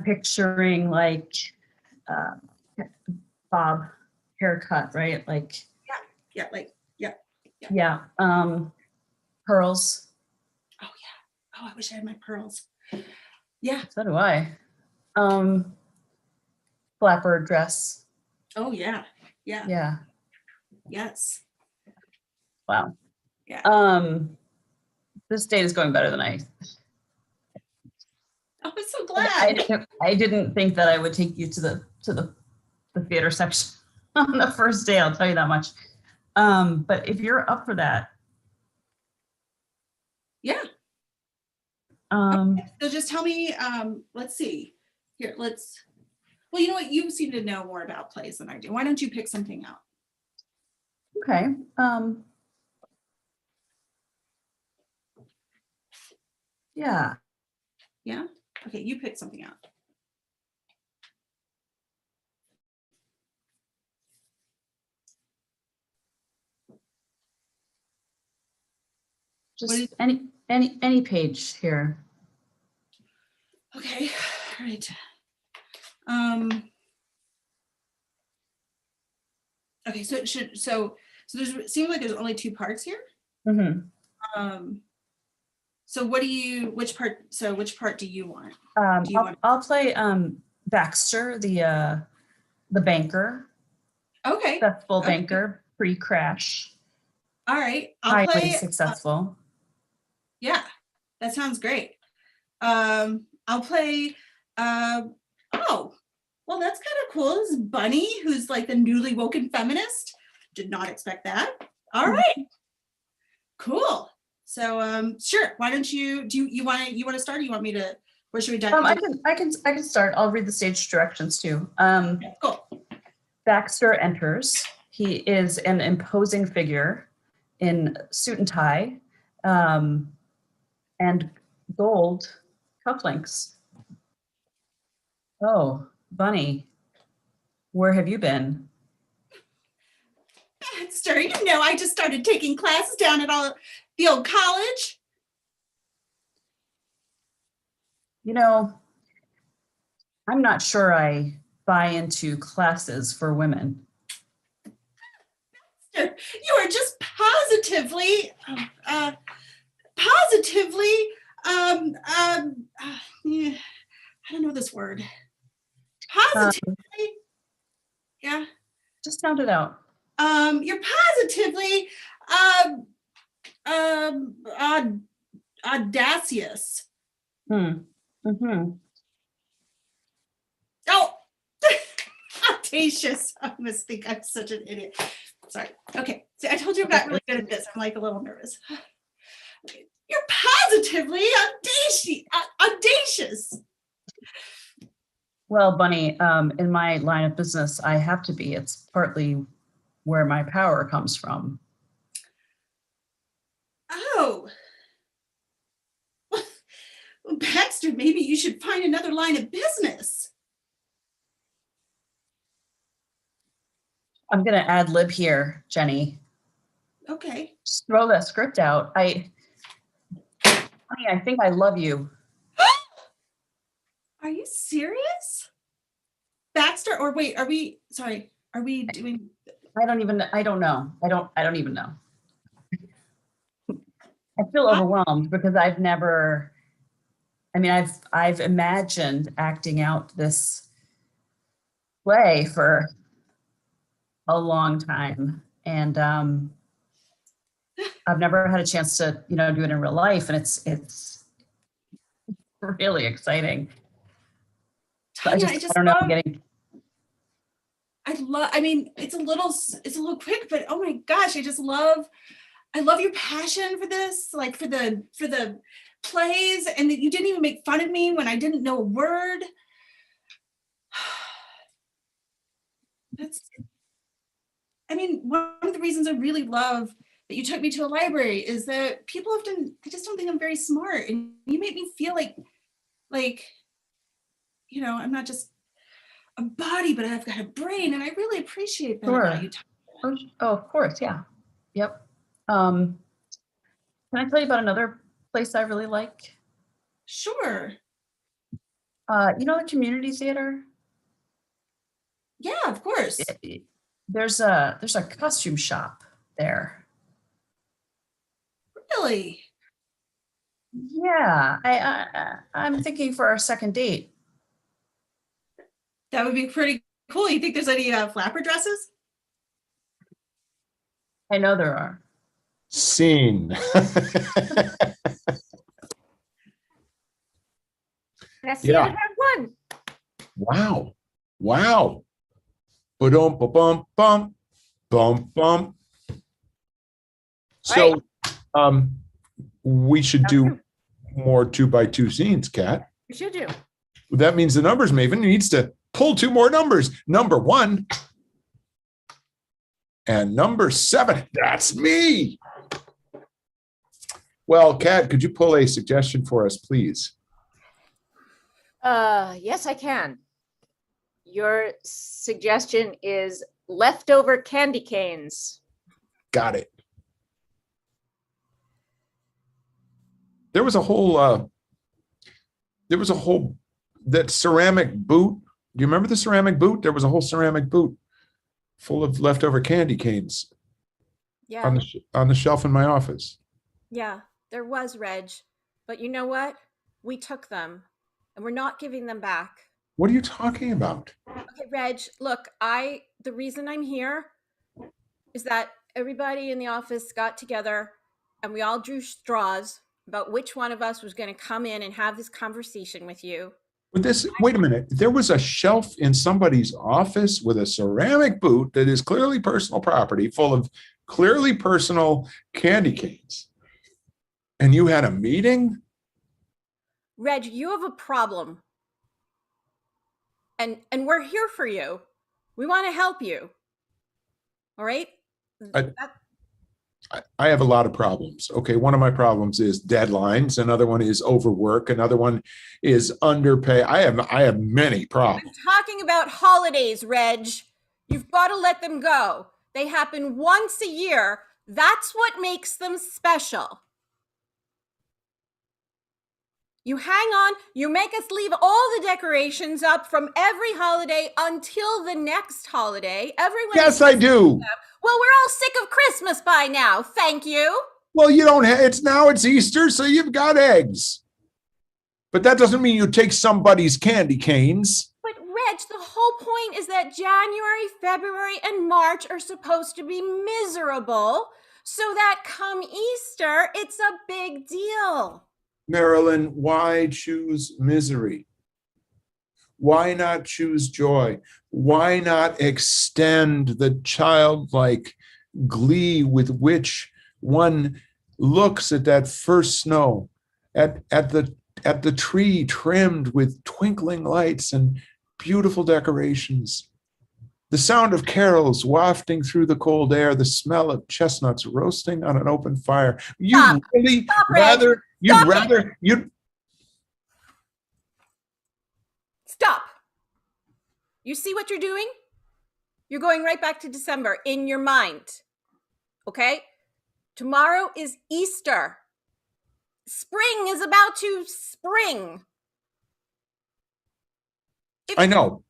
picturing like bob haircut, right? Like yeah. yeah. Pearls. Oh yeah. Oh, I wish I had my pearls. Yeah. So do I. Flapper dress. Oh yeah. Yeah. Yeah. Yes. Wow. Yeah. This date is going better than Oh, I'm so glad. I didn't think that I would take you to the theater section on the first day, I'll tell you that much. But if you're up for that. Yeah. Um, So just tell me, let's see. Here, well, you know what? You seem to know more about plays than I do. Why don't you pick something out? okay. Yeah. Yeah? Okay, you pick something out. Just any page here. Okay, all right. Okay, so it seems like there's only 2 parts here. Mm-hmm. So which part do you want? Do you want? I'll play Baxter, the banker, Okay, successful Okay. banker, pre-crash, all right. I'll highly play. successful. Yeah, that sounds great. I'll play. Oh, well, that's kind of cool. This is Bunny, who's like the newly woken feminist. Did not expect that. All right, cool. So, sure. Why don't you want to start? Or you want me to? Where should we dive? I can start. I'll read the stage directions too. Cool. Baxter enters. He is an imposing figure in suit and tie, and gold cufflinks. Oh, Bunny, where have you been? Baxter, I just started taking classes down at the old college. I'm not sure I buy into classes for women. You are just positively, yeah, I don't know this word. Positively, yeah. Just sound it out. You're positively, audacious. Mm-hmm. Oh, audacious. I must think I'm such an idiot. Sorry. Okay. So I told you I'm not really good at this. I'm like a little nervous. You're positively audacious. Well, Bunny, in my line of business, I have to be. It's partly where my power comes from. Oh. Well, Baxter, maybe you should find another line of business. I'm going to ad lib here, Jenny. Okay. Just throw that script out. Honey, I think I love you. Are you serious? Baxter, or wait, are we doing? I don't know. I don't even know. I feel overwhelmed because I've imagined acting out this play for a long time. And I've never had a chance to, do it in real life. And it's really exciting. So I don't know. I mean, it's a little quick, but oh my gosh, I love your passion for this, like for the plays, and that you didn't even make fun of me when I didn't know a word. One of the reasons I really love that you took me to a library is that people often, they just don't think I'm very smart, and you made me feel like, I'm not just a body, but I've got a brain, and I really appreciate that about you. Oh, of course, yeah. Yep. Can I tell you about another place I really like? Sure. The community theater? Yeah, of course. There's a costume shop there. Really? Yeah, I'm thinking for our second date. That would be pretty cool. You think there's any flapper dresses? I know there are. Scene. That's the end of round one. Wow. Ba-dum, ba-bum, bum, bum, bum. So, we should do more 2x2 scenes, Kat. We should do. That means the numbers maven needs to pull 2 more numbers. Number 1 and number 7. That's me. Well, Kat, could you pull a suggestion for us, please? Yes, I can. Your suggestion is leftover candy canes. Got it. There was a whole that ceramic boot. Do you remember the ceramic boot? There was a whole ceramic boot full of leftover candy canes. Yeah. On the shelf in my office. Yeah, there was, Reg. But you know what? We took them and we're not giving them back. What are you talking about? Okay, Reg, look, the reason I'm here is that everybody in the office got together and we all drew straws about which one of us was going to come in and have this conversation with you. Wait a minute. There was a shelf in somebody's office with a ceramic boot that is clearly personal property full of clearly personal candy canes. And you had a meeting? Reg, you have a problem. And we're here for you. We want to help you. All right? I have a lot of problems. Okay, one of my problems is deadlines. Another one is overwork. Another one is underpay. I have many problems. I'm talking about holidays, Reg. You've got to let them go. They happen once a year. That's what makes them special. You hang on, you make us leave all the decorations up from every holiday until the next holiday. Yes, I do. Well, we're all sick of Christmas by now. Thank you. Well, you don't have, it's Easter, so you've got eggs. But that doesn't mean you take somebody's candy canes. But Reg, the whole point is that January, February, and March are supposed to be miserable so that come Easter, it's a big deal. Marilyn, why choose misery? Why not choose joy? Why not extend the childlike glee with which one looks at that first snow, at the tree trimmed with twinkling lights and beautiful decorations, the sound of carols wafting through the cold air, the smell of chestnuts roasting on an open fire. Stop, You see what you're doing? You're going right back to December in your mind. Okay? Tomorrow is Easter. Spring is about to spring. I know.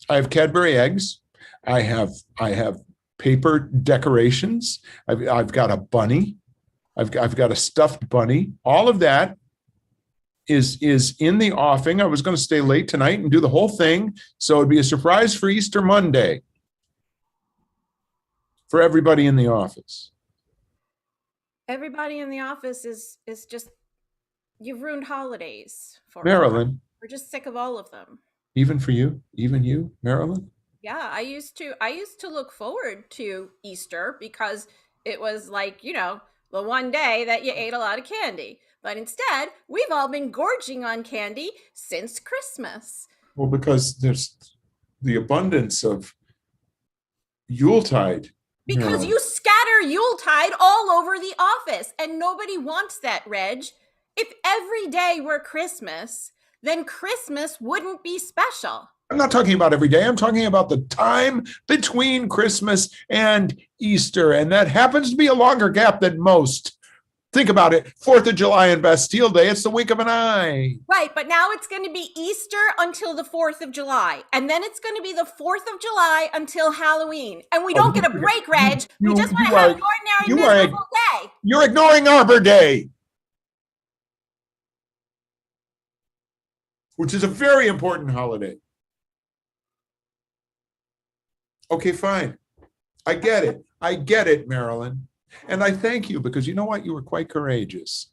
I have Cadbury eggs. I have paper decorations. I've got a bunny. I've got a stuffed bunny. All of that is in the offing. I was going to stay late tonight and do the whole thing, so it'd be a surprise for Easter Monday for everybody in the office. Everybody in the office is just, you've ruined holidays for us. Marilyn, We're just sick of all of them. even for you, even you, Marilyn. Yeah, I used to look forward to Easter because it was like, the one day that you ate a lot of candy. But instead, we've all been gorging on candy since Christmas. Well, because there's the abundance of Yuletide. Because Marilyn. you scatter Yuletide all over the office, and nobody wants that, Reg. If every day were Christmas, then Christmas wouldn't be special. I'm not talking about every day. I'm talking about the time between Christmas and Easter, and that happens to be a longer gap than most. Think about it. 4th of July and Bastille Day, it's the wink of an eye. Right, but now it's going to be Easter until the 4th of July. And then it's going to be the 4th of July until Halloween. And we don't get a break, Reg. We just want to have an ordinary, miserable day. You're ignoring Arbor Day, which is a very important holiday. Okay, fine. I get it. I get it, Marilyn. And I thank you because you know what? You were quite courageous.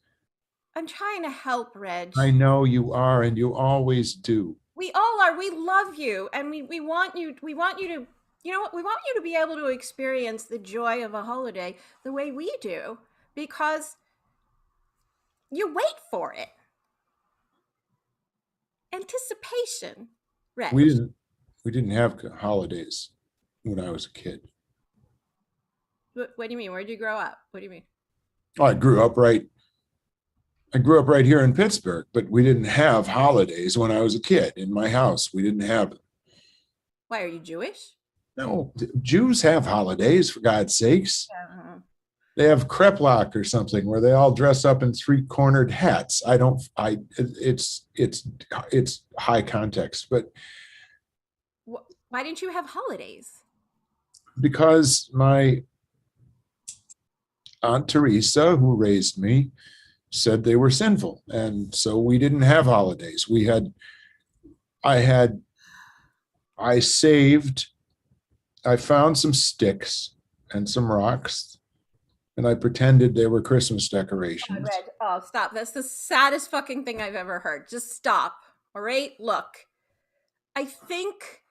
I'm trying to help, Reg. I know you are, and you always do. We all are. We love you, and we want you. We want you to. You know what? We want you to be able to experience the joy of a holiday the way we do, because you wait for it. Anticipation, Reg. We didn't have holidays when I was a kid. What do you mean? Where'd you grow up? What do you mean? Oh, I grew up right here in Pittsburgh, but we didn't have holidays when I was a kid in my house. We didn't have them. Why, are you Jewish? No, Jews have holidays, for God's sakes. Uh-huh. They have Kreplach or something where they all dress up in 3-cornered hats. It's high context, but why didn't you have holidays? because my Aunt Teresa, who raised me, said they were sinful. And so we didn't have holidays. I found some sticks and some rocks, and I pretended they were Christmas decorations. Reg, oh, stop. That's the saddest fucking thing I've ever heard. Just stop. All right? Look, I think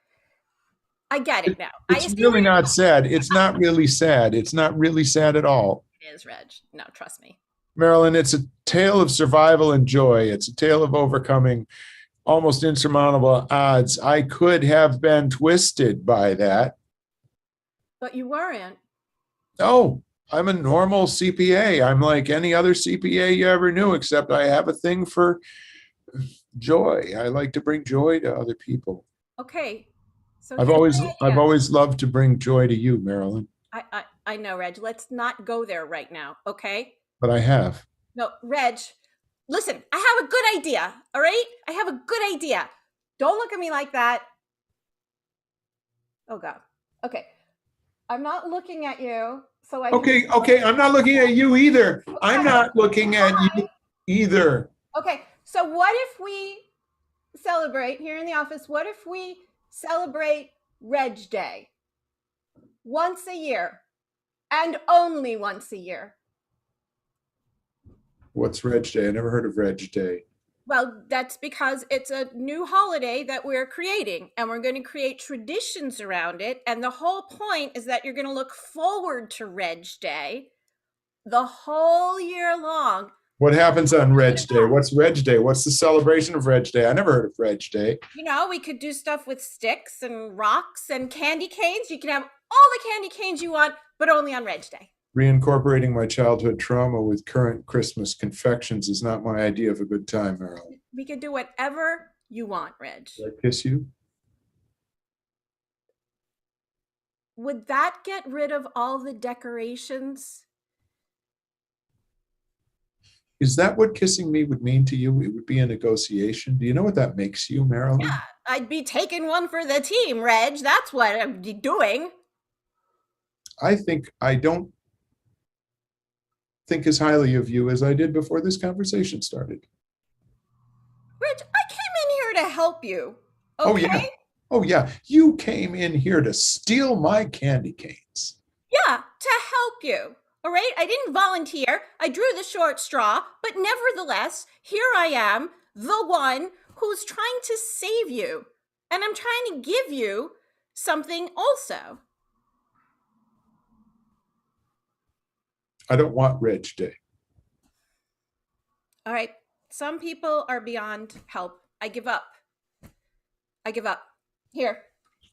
I get it now. It's really not sad. It's not really sad. It's not really sad at all. It is, Reg. No, trust me. Marilyn, it's a tale of survival and joy. It's a tale of overcoming almost insurmountable odds. I could have been twisted by that. But you weren't. No, I'm a normal CPA. I'm like any other CPA you ever knew, except I have a thing for joy. I like to bring joy to other people. Okay. So I've always loved to bring joy to you, Marilyn. I know, Reg. Let's not go there right now, okay? But I have. No, Reg, listen, I have a good idea, all right? I have a good idea. Don't look at me like that. Oh, God. Okay. I'm not looking at you, so I... Okay, I'm not looking at you either. Okay. I'm not looking at you either. Okay, so what if we celebrate here in the office, what if we celebrate Reg Day once a year and only once a year? What's Reg Day? I never heard of Reg Day. Well, that's because it's a new holiday that we're creating, and we're going to create traditions around it. And the whole point is that you're going to look forward to Reg Day the whole year long. What happens on Reg Day? What's Reg Day? What's the celebration of Reg Day? I never heard of Reg Day. You know, we could do stuff with sticks and rocks and candy canes. You can have all the candy canes you want, but only on Reg Day. Reincorporating my childhood trauma with current Christmas confections is not my idea of a good time, Marilyn. We can do whatever you want, Reg. Did I kiss you? Would that get rid of all the decorations? Is that what kissing me would mean to you? It would be a negotiation. Do you know what that makes you, Marilyn? Yeah, I'd be taking one for the team, Reg. That's what I'd be doing. I don't think as highly of you as I did before this conversation started. Reg, I came in here to help you. Okay? Oh, yeah. Oh, yeah. You came in here to steal my candy canes. Yeah, to help you. All right? I didn't volunteer. I drew the short straw, but nevertheless, here I am, the one who's trying to save you. And I'm trying to give you something also. I don't want Reg Day. All right. Some people are beyond help. I give up. I give up. Here.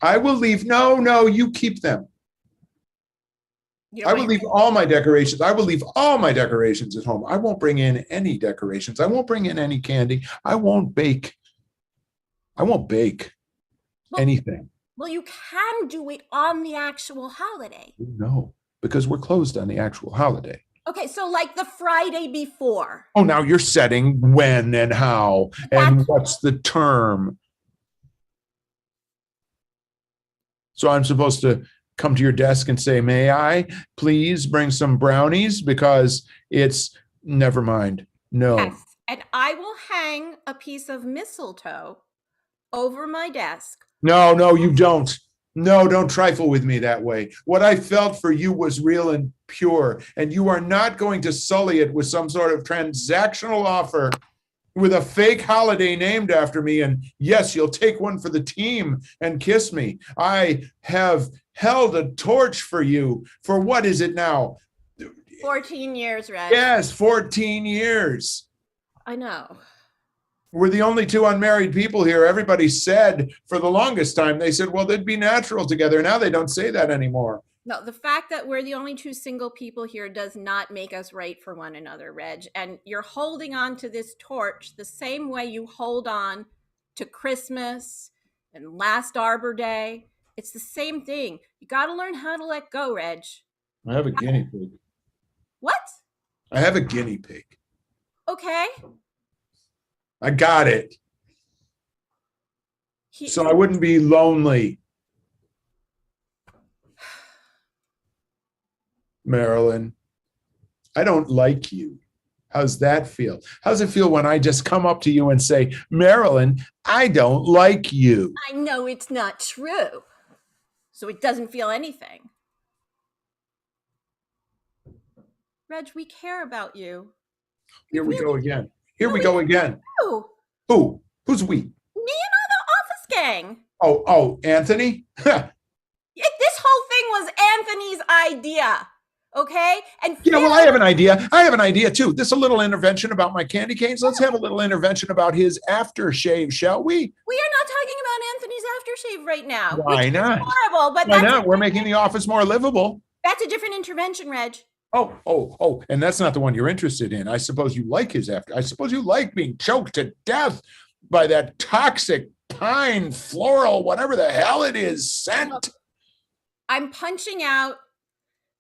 I will leave. No, you keep them. I will leave all my decorations. I will leave all my decorations at home. I won't bring in any decorations. I won't bring in any candy. I won't bake. Anything. Well, you can do it on the actual holiday. No, because we're closed on the actual holiday. Okay, so like the Friday before. Oh, now you're setting when and how and what's the term. So I'm supposed to come to your desk and say, may I please bring some brownies? Because it's, never mind. No. Yes, and I will hang a piece of mistletoe over my desk. No, you don't. No, don't trifle with me that way. What I felt for you was real and pure, and you are not going to sully it with some sort of transactional offer with a fake holiday named after me. And yes, you'll take one for the team and kiss me. I have held a torch for you for what is it now? 14 years, Reg. Yes, 14 years. I know. We're the only two unmarried people here. Everybody said for the longest time, they said, well, they'd be natural together. Now they don't say that anymore. No, the fact that we're the only two single people here does not make us right for one another, Reg. And you're holding on to this torch the same way you hold on to Christmas and last Arbor Day. It's the same thing. You got to learn how to let go, Reg. I have a guinea pig. What? I have a guinea pig. Okay. I got it. So I wouldn't be lonely. Marilyn, I don't like you. How's that feel? How's it feel when I just come up to you and say, Marilyn, I don't like you? I know it's not true. So it doesn't feel anything. Reg, we care about you. Here we go again. Here we go again. Who? Who's we? Me and all the office gang. Oh, Anthony? This whole thing was Anthony's idea. Okay? And yeah, well, I have an idea. I have an idea too. This is a little intervention about my candy canes. Let's have a little intervention about his aftershave, shall we? We are not talking about Anthony's aftershave right now. Why not? Horrible, but why not? We're making the office more livable. That's a different intervention, Reg. Oh, and that's not the one you're interested in. I suppose you like his after. I suppose you like being choked to death by that toxic pine floral, whatever the hell it is, scent. Look, I'm punching out.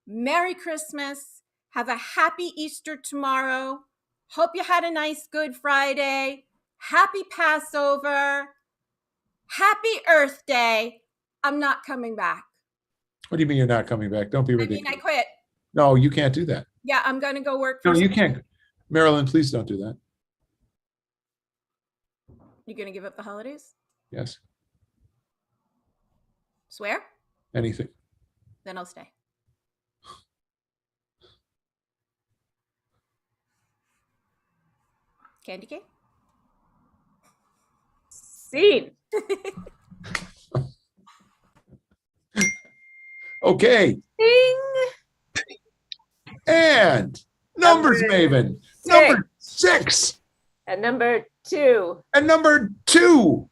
Merry Christmas. Have a happy Easter tomorrow. Hope you had a nice Good Friday. Happy Passover. Happy Earth Day. I'm not coming back. What do you mean you're not coming back? Don't be ridiculous. I quit. No, you can't do that. Yeah, I'm going to go work. No, you can't. Marilyn, please don't do that. You going to give up the holidays? Yes. Swear? Anything. Then I'll stay. Candy cane? Scene. Okay. Ding. And numbers maven. Number 6. And number 2. And number 2.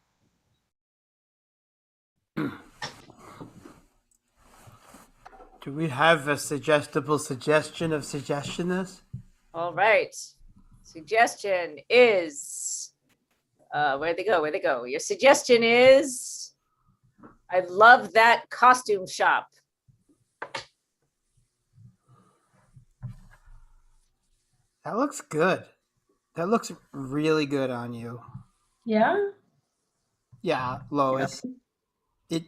Do we have a suggestible suggestion of suggestionness? All right. Suggestion is, where'd they go? Your suggestion is, I love that costume shop. That looks good. That looks really good on you. Yeah. Yeah, Lois. The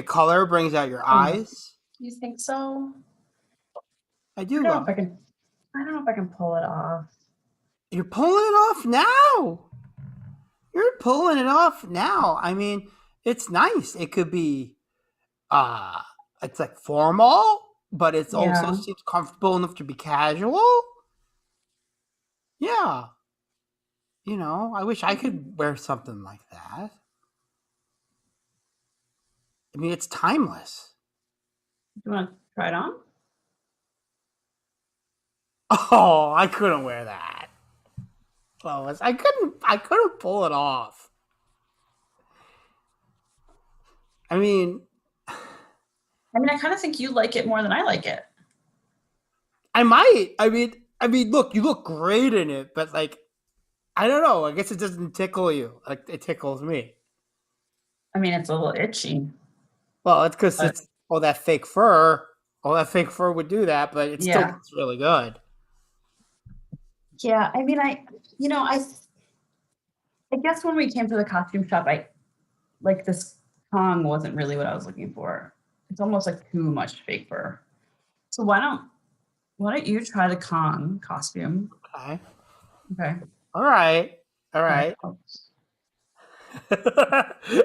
color brings out your eyes. You think so? I I do don't know love. if I can. I don't know if I can pull it off. You're pulling it off now. You're pulling it off now. I mean, it's nice. It could be it's like formal, but it's also Yeah. seems comfortable enough to be casual. Yeah. You know, I wish I could wear something like that. I mean, it's timeless. You want to try it on? Oh, I couldn't wear that. Lois, I couldn't pull it off. I mean, I kind of think you like it more than I like it. I might. I mean, look, you look great in it, but like, I don't know. I guess it doesn't tickle you like it tickles me. I mean, it's a little itchy. Well, it's because it's all that fake fur. All that fake fur would do that, but it still Yeah. looks really good. Yeah. I mean, I guess when we came to the costume shop, I like this Kong wasn't really what I was looking for. It's almost like too much fake fur. So why don't you try the Kong costume? Okay. Okay. All right. All right.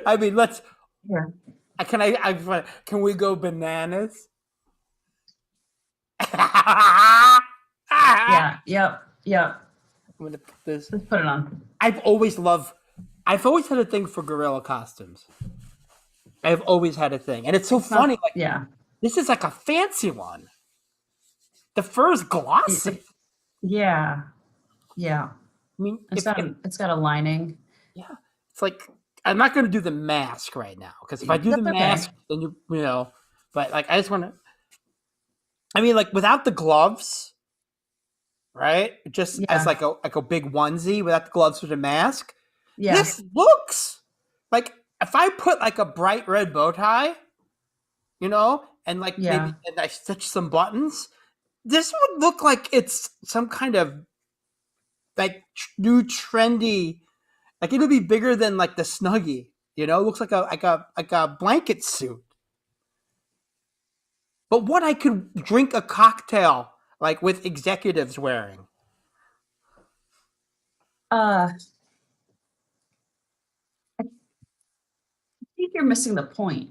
I mean, let's. Here. Can we go bananas? Yeah. Yep. I'm gonna put this. Let's put it on. I've always had a thing for gorilla costumes. I've always had a thing, and it's so funny. Like, Yeah. this is like a fancy one. The fur's glossy. Yeah. I mean, It's got a lining. yeah, it's like I'm not going to do the mask right now because if I do That's the okay. mask, then you know. But like, I just want to. I mean, like without the gloves, right? Just as like a big onesie without the gloves with a mask. Yeah. This looks like if I put like a bright red bow tie, you know, and like maybe and I stitch some buttons, this would look like it's some kind of like new trendy, like it'll be bigger than like the Snuggie, you know, it looks like a blanket suit. But what I could drink a cocktail like with executives wearing. I think you're missing the point.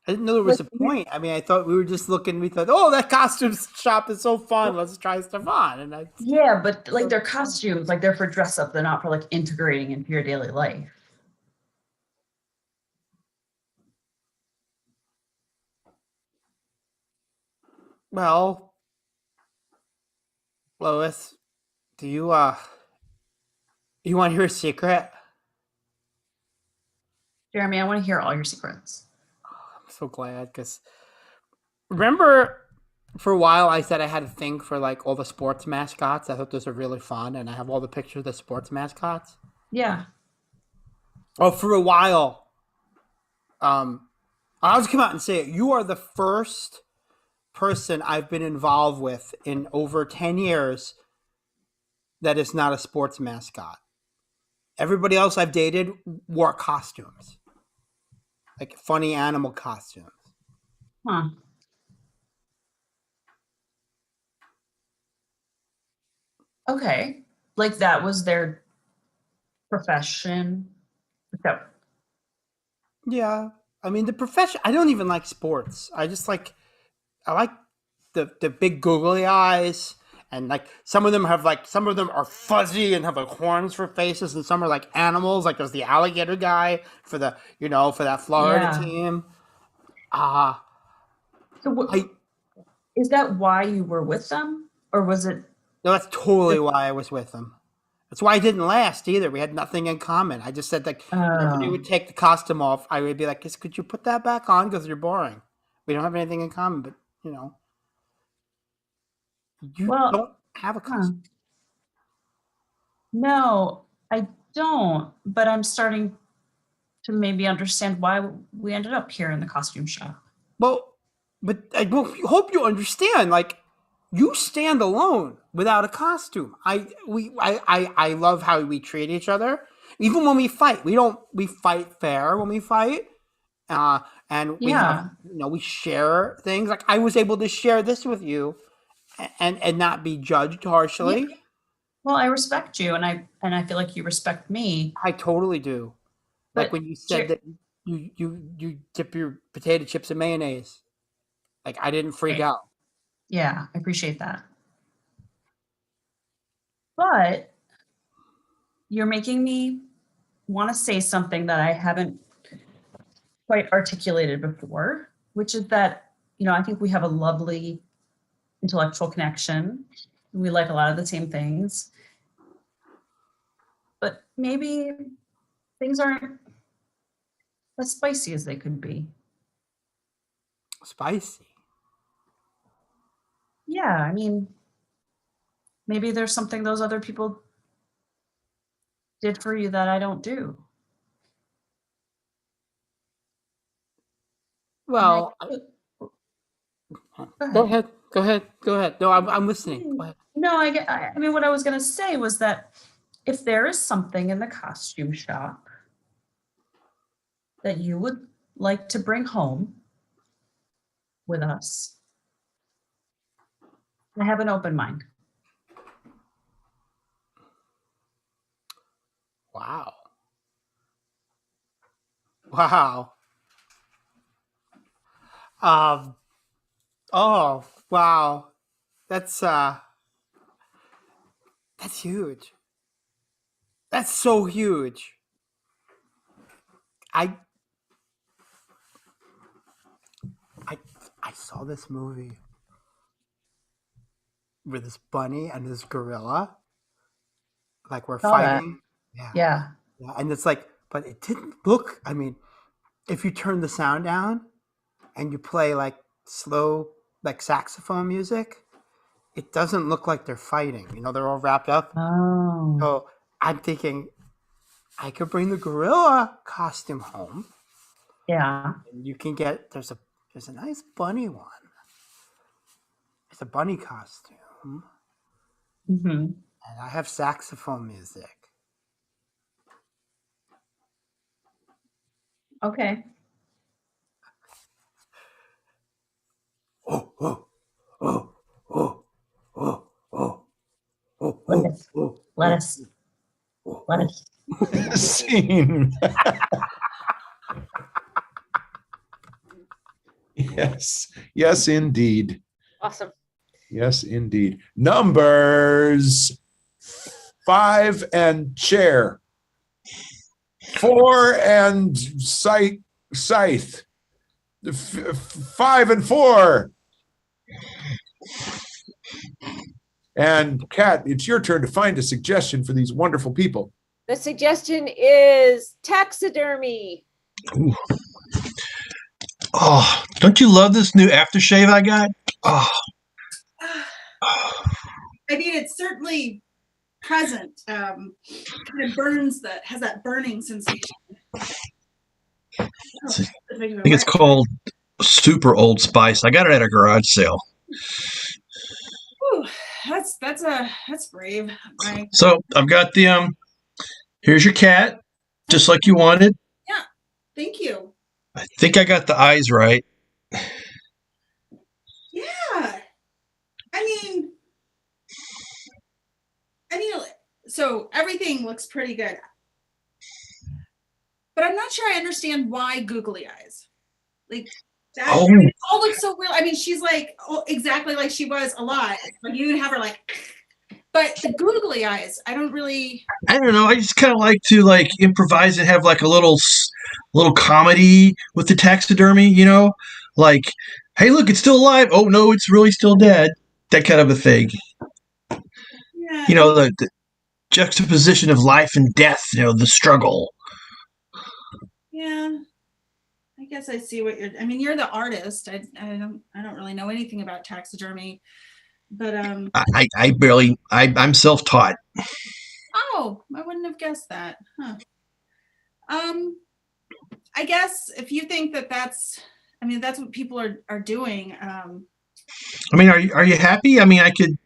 I didn't know there was a point. I mean, I thought we were just looking. We thought, oh, that costume shop is so fun. Let's try stuff on. And yeah, but like they're costumes, like they're for dress up. They're not for like integrating into your daily life. Well, Lois, do you want to hear a secret? Jeremy, I want to hear all your secrets. I'm so glad because remember for a while I said I had a thing for like all the sports mascots. I thought those are really fun, and I have all the pictures of the sports mascots. Yeah. Oh, for a while, I'll just come out and say it. You are the first person I've been involved with in over 10 years that is not a sports mascot. Everybody else I've dated wore costumes, like funny animal costumes. Huh. Okay. Like that was their profession. Yeah. I mean, the profession, I don't even like sports. I like the big googly eyes, and like some of them are fuzzy and have like horns for faces, and some are like animals. Like there's the alligator guy for the, for that Florida team. Is that why you were with them? Or was it? No, that's totally why I was with them. That's why I didn't last either. We had nothing in common. I just said like, whenever they would take the costume off, I would be like, could you put that back on? Because you're boring. We don't have anything in common, but you don't have a costume. No, I don't. But I'm starting to maybe understand why we ended up here in the costume shop. Well, but I hope you understand. Like, you stand alone without a costume. I love how we treat each other. Even when we fight, we fight fair when we fight. And we have, Yeah. we share things. Like, I was able to share this with you and not be judged harshly. Yeah. Well, I respect you, and I feel like you respect me. I totally do. Like But when you said that you dip your potato chips in mayonnaise. Like, I didn't freak out. Yeah, I appreciate that. But you're making me want to say something that I haven't quite articulated before, which is that, I think we have a lovely intellectual connection. We like a lot of the same things. But maybe things aren't as spicy as they could be. Spicy. Yeah, I mean, maybe there's something those other people did for you that I don't do. Well, Go go ahead. No, I'm listening. Go ahead. No, I mean, what I was going to say was that if there is something in the costume shop that you would like to bring home with us, I have an open mind. Wow. Oh, wow. That's huge. That's so huge. I saw this movie with this bunny and this gorilla. Like, we're Saw that. fighting. Yeah. And it's like, but it didn't look, I mean, if you turn the sound down and you play like slow, like saxophone music, it doesn't look like they're fighting. They're all wrapped up. Oh. So I'm thinking I could bring the gorilla costume home. Yeah. And you can get, there's a nice bunny one. It's a bunny costume. Mm-hmm. And I have saxophone music. Okay. Oh, oh, oh, oh, oh, oh, oh, Let us. Scene. Yes, indeed. Awesome. Yes, indeed. Numbers 5 and chair. 4 and scythe. 5 and 4. And Kat, it's your turn to find a suggestion for these wonderful people. The suggestion is taxidermy. Ooh. Oh, don't you love this new aftershave I got? Oh. I mean, it's certainly present. Kind of burns, that has that burning sensation. I think it's called Super Old Spice. I got it at a garage sale. Ooh, that's brave. Right. So I've got the here's your cat, just like you wanted. Yeah, thank you. I think I got the eyes right. Yeah, I mean, so everything looks pretty good, but I'm not sure I understand why googly eyes. Like that, it all looks so real. I mean, she's like exactly like she was alive. Like you have her like, but the googly eyes, I don't know. I just kind of like to improvise and have like a little comedy with the taxidermy. Like, hey, look, it's still alive. Oh no, it's really still dead. That kind of a thing. Yeah. The juxtaposition of life and death. The struggle. Yeah. I guess I see what you're the artist. I don't really know anything about taxidermy, but I'm self-taught. Oh, I wouldn't have guessed that. Huh. I guess if you think that that's I mean, that's what people are doing. I mean, are you happy? I mean, I could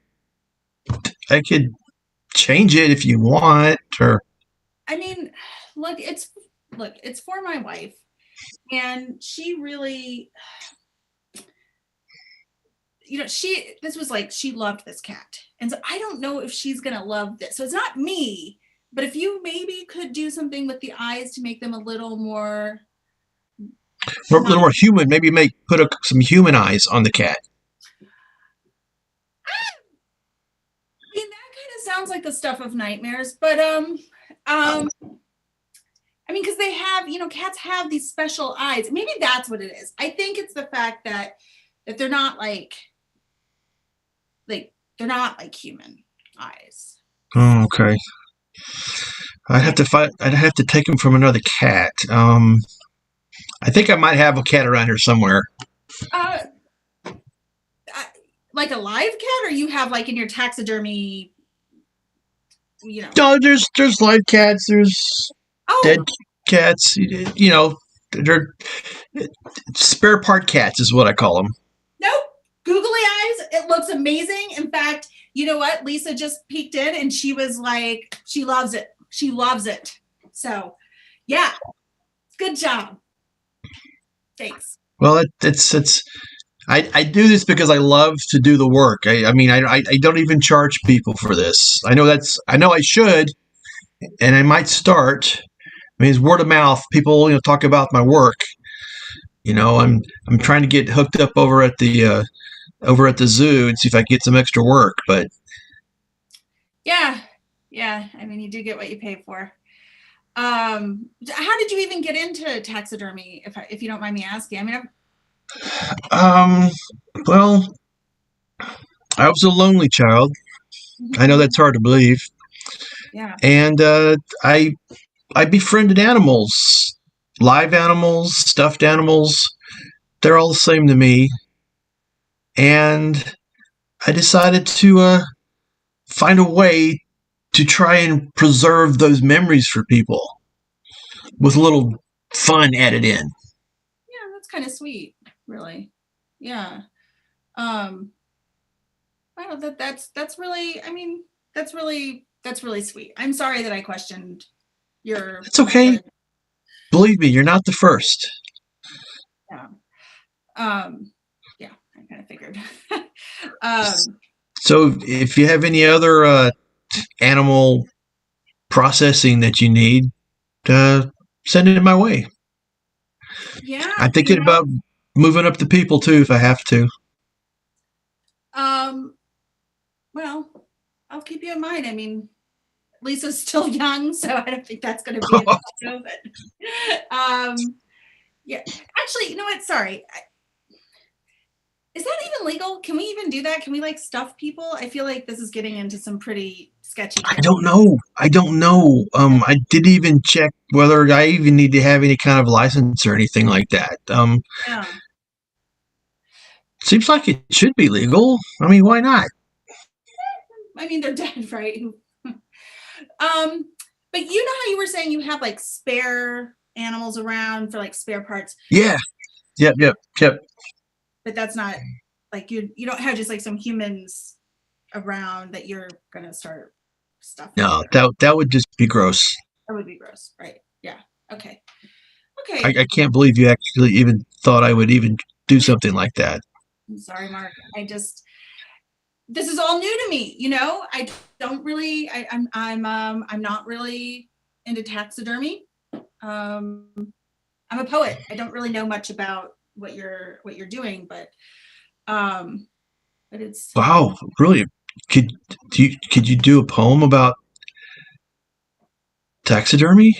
change it if you want, or I mean, it's for my wife, and she really, this was like, she loved this cat. And so I don't know if she's going to love this. So it's not me, but if you maybe could do something with the eyes to make them a little more human. Maybe put some human eyes on the cat. I mean, that kind of sounds like the stuff of nightmares, but I mean, because they have, cats have these special eyes. Maybe that's what it is. I think it's the fact that they're not like they're not like human eyes. Oh, okay. I'd have to take him from another cat. I think I might have a cat around here somewhere. Like a live cat, or you have like in your taxidermy, No, there's live cats. There's dead cats. They're spare part cats is what I call them. Nope. Googly eyes. It looks amazing. In fact, you know what? Lisa just peeked in and she was like, she loves it. She loves it. So, yeah. Good job. Thanks. Well, I do this because I love to do the work. I mean, I don't even charge people for this. I know I should, and I might start. I mean, it's word of mouth. People, talk about my work. I'm trying to get hooked up over at the zoo and see if I can get some extra work. But yeah. I mean, you do get what you pay for. How did you even get into taxidermy, if you don't mind me asking? I mean, well, I was a lonely child. I know that's hard to believe. Yeah. And I befriended animals, live animals, stuffed animals. They're all the same to me. And I decided to find a way to try and preserve those memories for people with a little fun added in. Yeah, that's kind of sweet, really. Yeah. Wow, that's really, I mean, that's really sweet. I'm sorry that I questioned your. It's okay. Believe me, you're not the first. Yeah. Yeah, I kind of figured. So if you have any other animal processing that you need, send it my way. Yeah. I'm thinking about moving up to people too if I have to. Well, I'll keep you in mind. I mean, Lisa's still young, so I don't think that's going to be an issue. But yeah, actually, you know what? Sorry. Is that even legal? Can we even do that? Can we stuff people? I feel like this is getting into some pretty sketchy. I don't know. I didn't even check whether I even need to have any kind of license or anything like that. Yeah. Seems like it should be legal. I mean, why not? I mean, they're dead, right? But you know how you were saying you have spare animals around for spare parts? Yeah. Yep. But that's not you don't have just some humans around that you're gonna start stuff. No, that would just be gross. That would be gross, right? Yeah. Okay. I can't believe you actually even thought I would even do something like that. I'm sorry, Mark. This is all new to me. I don't really. I'm not really into taxidermy. I'm a poet. I don't really know much about what you're doing, but it's. Wow, really? Could you do a poem about taxidermy?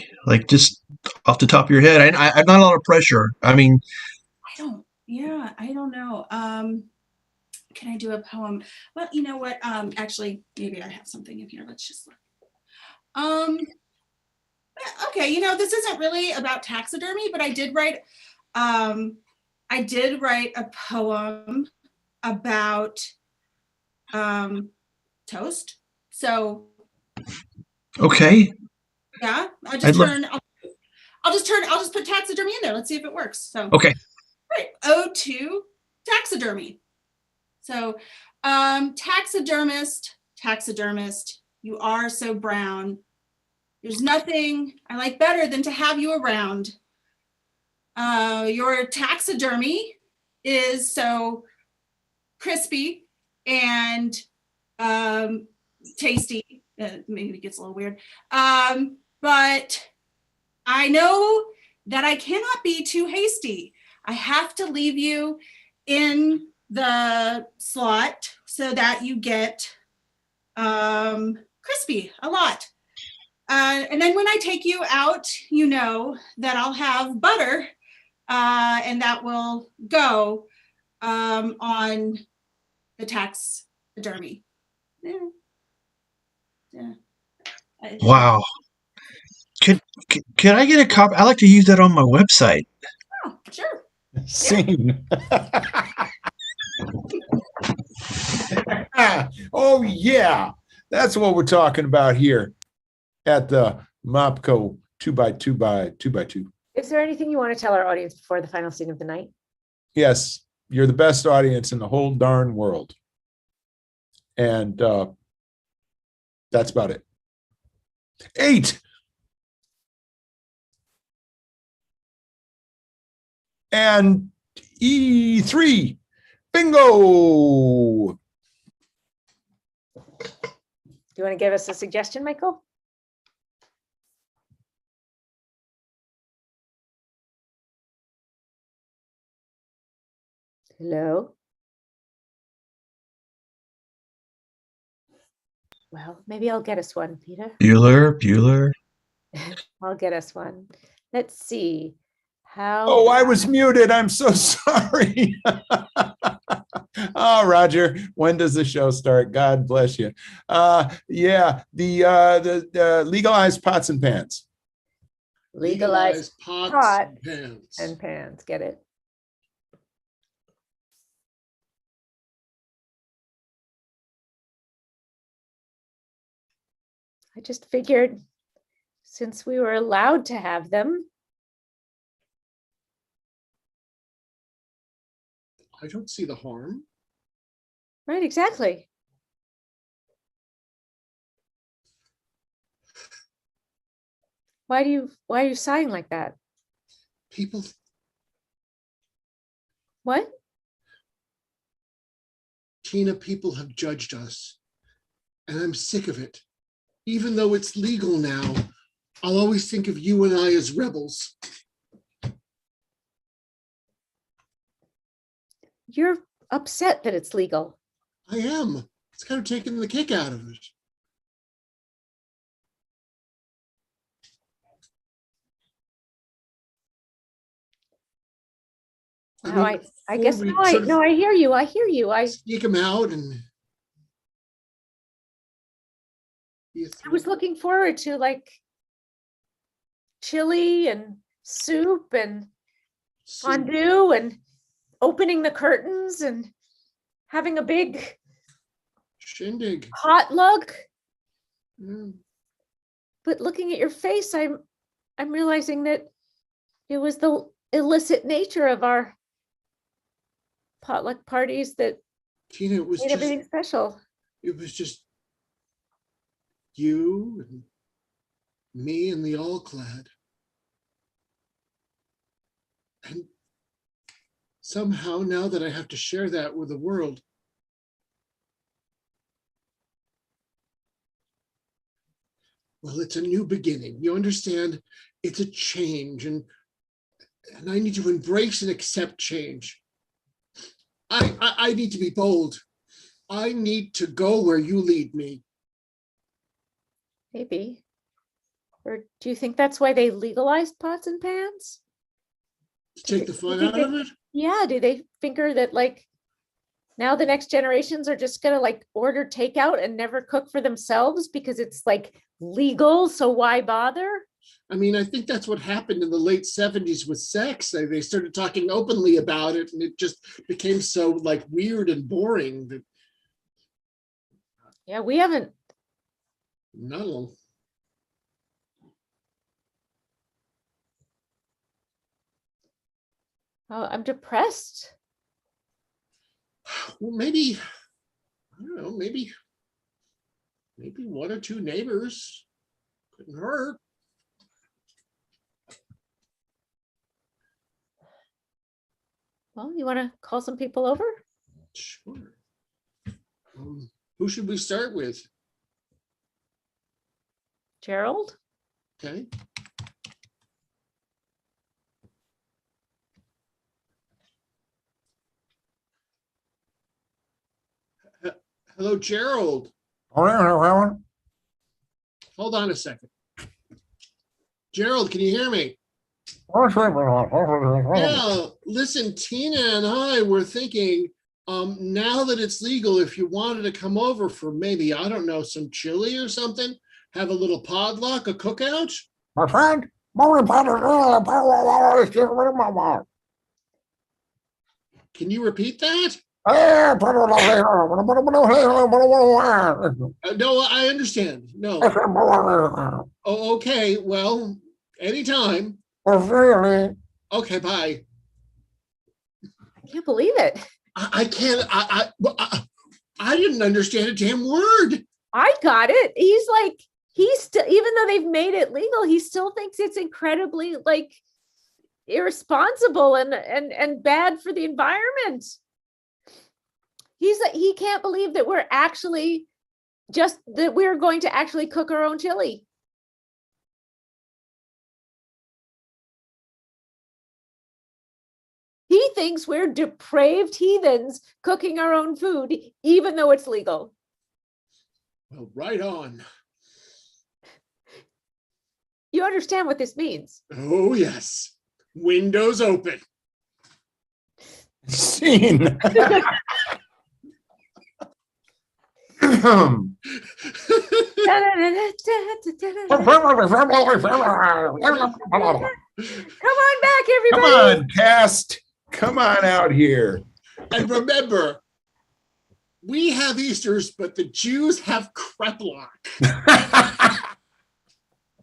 Just off the top of your head? I'm not a lot of pressure. I mean, I don't know. Can I do a poem? Well, you know what? Actually, maybe I have something in here. Let's just look. Okay, this isn't really about taxidermy, but I did write a poem about toast. So okay. Yeah, I'll just put taxidermy in there. Let's see if it works. So okay. Right. O2 taxidermy. So, taxidermist, you are so brown. There's nothing I like better than to have you around. Your taxidermy is so crispy and tasty. Maybe it gets a little weird. But I know that I cannot be too hasty. I have to leave you in the slot so that you get crispy a lot. And then when I take you out, you know that I'll have butter and that will go on the taxidermy. Yeah. Wow. Could I get a copy? I like to use that on my website. Oh, sure. Scene. Oh, yeah. That's what we're talking about here at the Mopco 2x2x2x2. Is there anything you want to tell our audience before the final scene of the night? Yes, you're the best audience in the whole darn world. And that's about it. 8. And E3. Bingo. Do you want to give us a suggestion, Michael? Hello? Well, maybe I'll get us one, Peter. Bueller. I'll get us one. Let's see. How? Oh, I was muted. I'm so sorry. Oh, Roger, when does the show start? God bless you. Yeah, the legalized pots and pans. Legalized pots pot and pans. and pans. Get it? I just figured since we were allowed to have them. I don't see the harm. Right, exactly. Why are you sighing like that? People, What? Tina, people have judged us, and I'm sick of it. Even though it's legal now, I'll always think of you and I as rebels. You're upset that it's legal. I am. It's kind of taking the kick out of it. Wow, I guess before we no, sort of I hear you. I hear you. I sneak them out and was looking forward to like chili and soup and fondue and opening the curtains and having a big shindig. potluck. Mm. But looking at your face, I'm realizing that it was the illicit nature of our potluck parties that Tina, it was made just everything special. it was just you and me and the all clad. And somehow now that I have to share that with the world, well, it's a new beginning. You understand? It's a change, and I need to embrace and accept change. I need to be bold. I need to go where you lead me. Maybe. Or do you think that's why they legalized pots and pans? Take the fun You think out of it? Yeah, do they figure that like now the next generations are just gonna like order takeout and never cook for themselves because it's like legal, so why bother? I mean, I think that's what happened in the late 70s with sex. They started talking openly about it, and it just became so like weird and boring that Yeah, we haven't. not long. Oh, I'm depressed. Well, maybe, I don't know, maybe one or two neighbors couldn't hurt. Well, you want to call some people over? Sure. Who should we start with? Gerald? Okay. Hello, Gerald. Hold on a second. Gerald, can you hear me? Yeah, listen, Tina and I were thinking, now that it's legal, if you wanted to come over for maybe, I don't know, some chili or something, have a little potluck, a cookout. My friend, Can you repeat that? No, I understand. No. Oh, okay. Well, anytime. Okay, bye. I can't believe it. I can't. I didn't understand a damn word. I got it. He's like, he's still, even though they've made it legal, he still thinks it's incredibly like irresponsible and bad for the environment. He's like, he can't believe that we're going to actually cook our own chili. He thinks we're depraved heathens cooking our own food, even though it's legal. Well, right on. You understand what this means? Oh, yes. Windows open. Scene. Come on back, everybody. Come on, cast. Come on out here. And remember, we have Easters, but the Jews have Kreplach.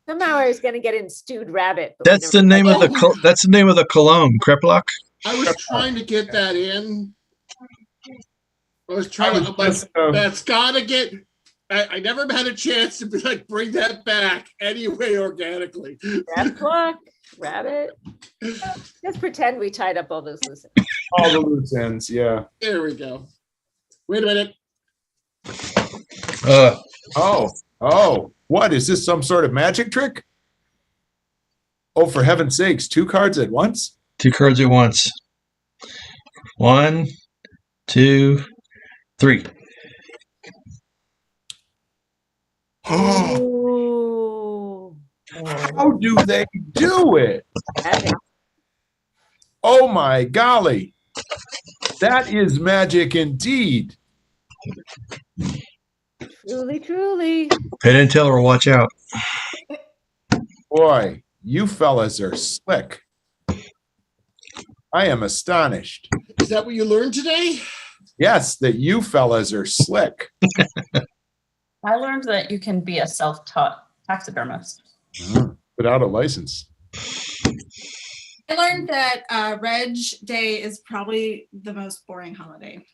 Somehow I was going to get in stewed rabbit. That's the name of the that's the name of the cologne, Kreplach. I was trying to get that in. I was trying to, but that's gotta get. I never had a chance to be like bring that back anyway organically. Kreplach, rabbit. Let's pretend we tied up all those loose ends. All the loose ends, yeah. There we go. Wait a minute. Oh, what is this? Some sort of magic trick? Oh, for heaven's sakes, 2 cards at once? 2 cards at once. 1, 2, 3. Ooh. How do they do it? Oh my golly. That is magic indeed. Truly, truly. Penn and Teller, watch out. Boy, you fellas are slick. I am astonished. Is that what you learned today? Yes, that you fellas are slick. I learned that you can be a self-taught taxidermist. Without a license. I learned that Reg Day is probably the most boring holiday.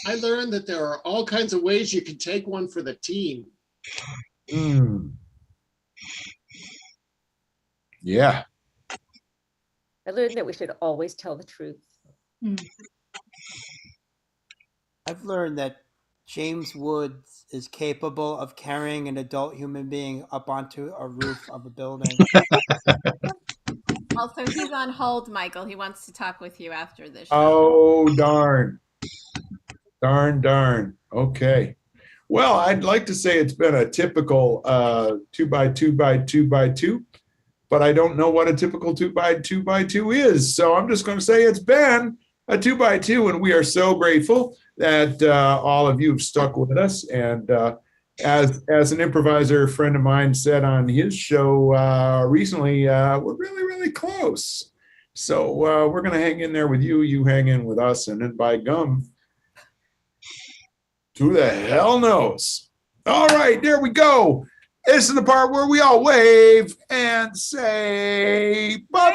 I learned that there are all kinds of ways you can take one for the team. Yeah. I learned that we should always tell the truth. I've learned that James Woods is capable of carrying an adult human being up onto a roof of a building. Also, he's on hold, Michael. He wants to talk with you after this show. Oh, darn. Darn. Okay. Well, I'd like to say it's been a typical 2x2x2x2, but I don't know what a typical 2x2x2 is. So I'm just going to say it's been a 2x2, and we are so grateful that all of you have stuck with us. And as an improviser friend of mine said on his show recently, we're really, really close. So we're going to hang in there with you. You hang in with us, and then by gum, who the hell knows? All right, there we go. This is the part where we all wave and say bye.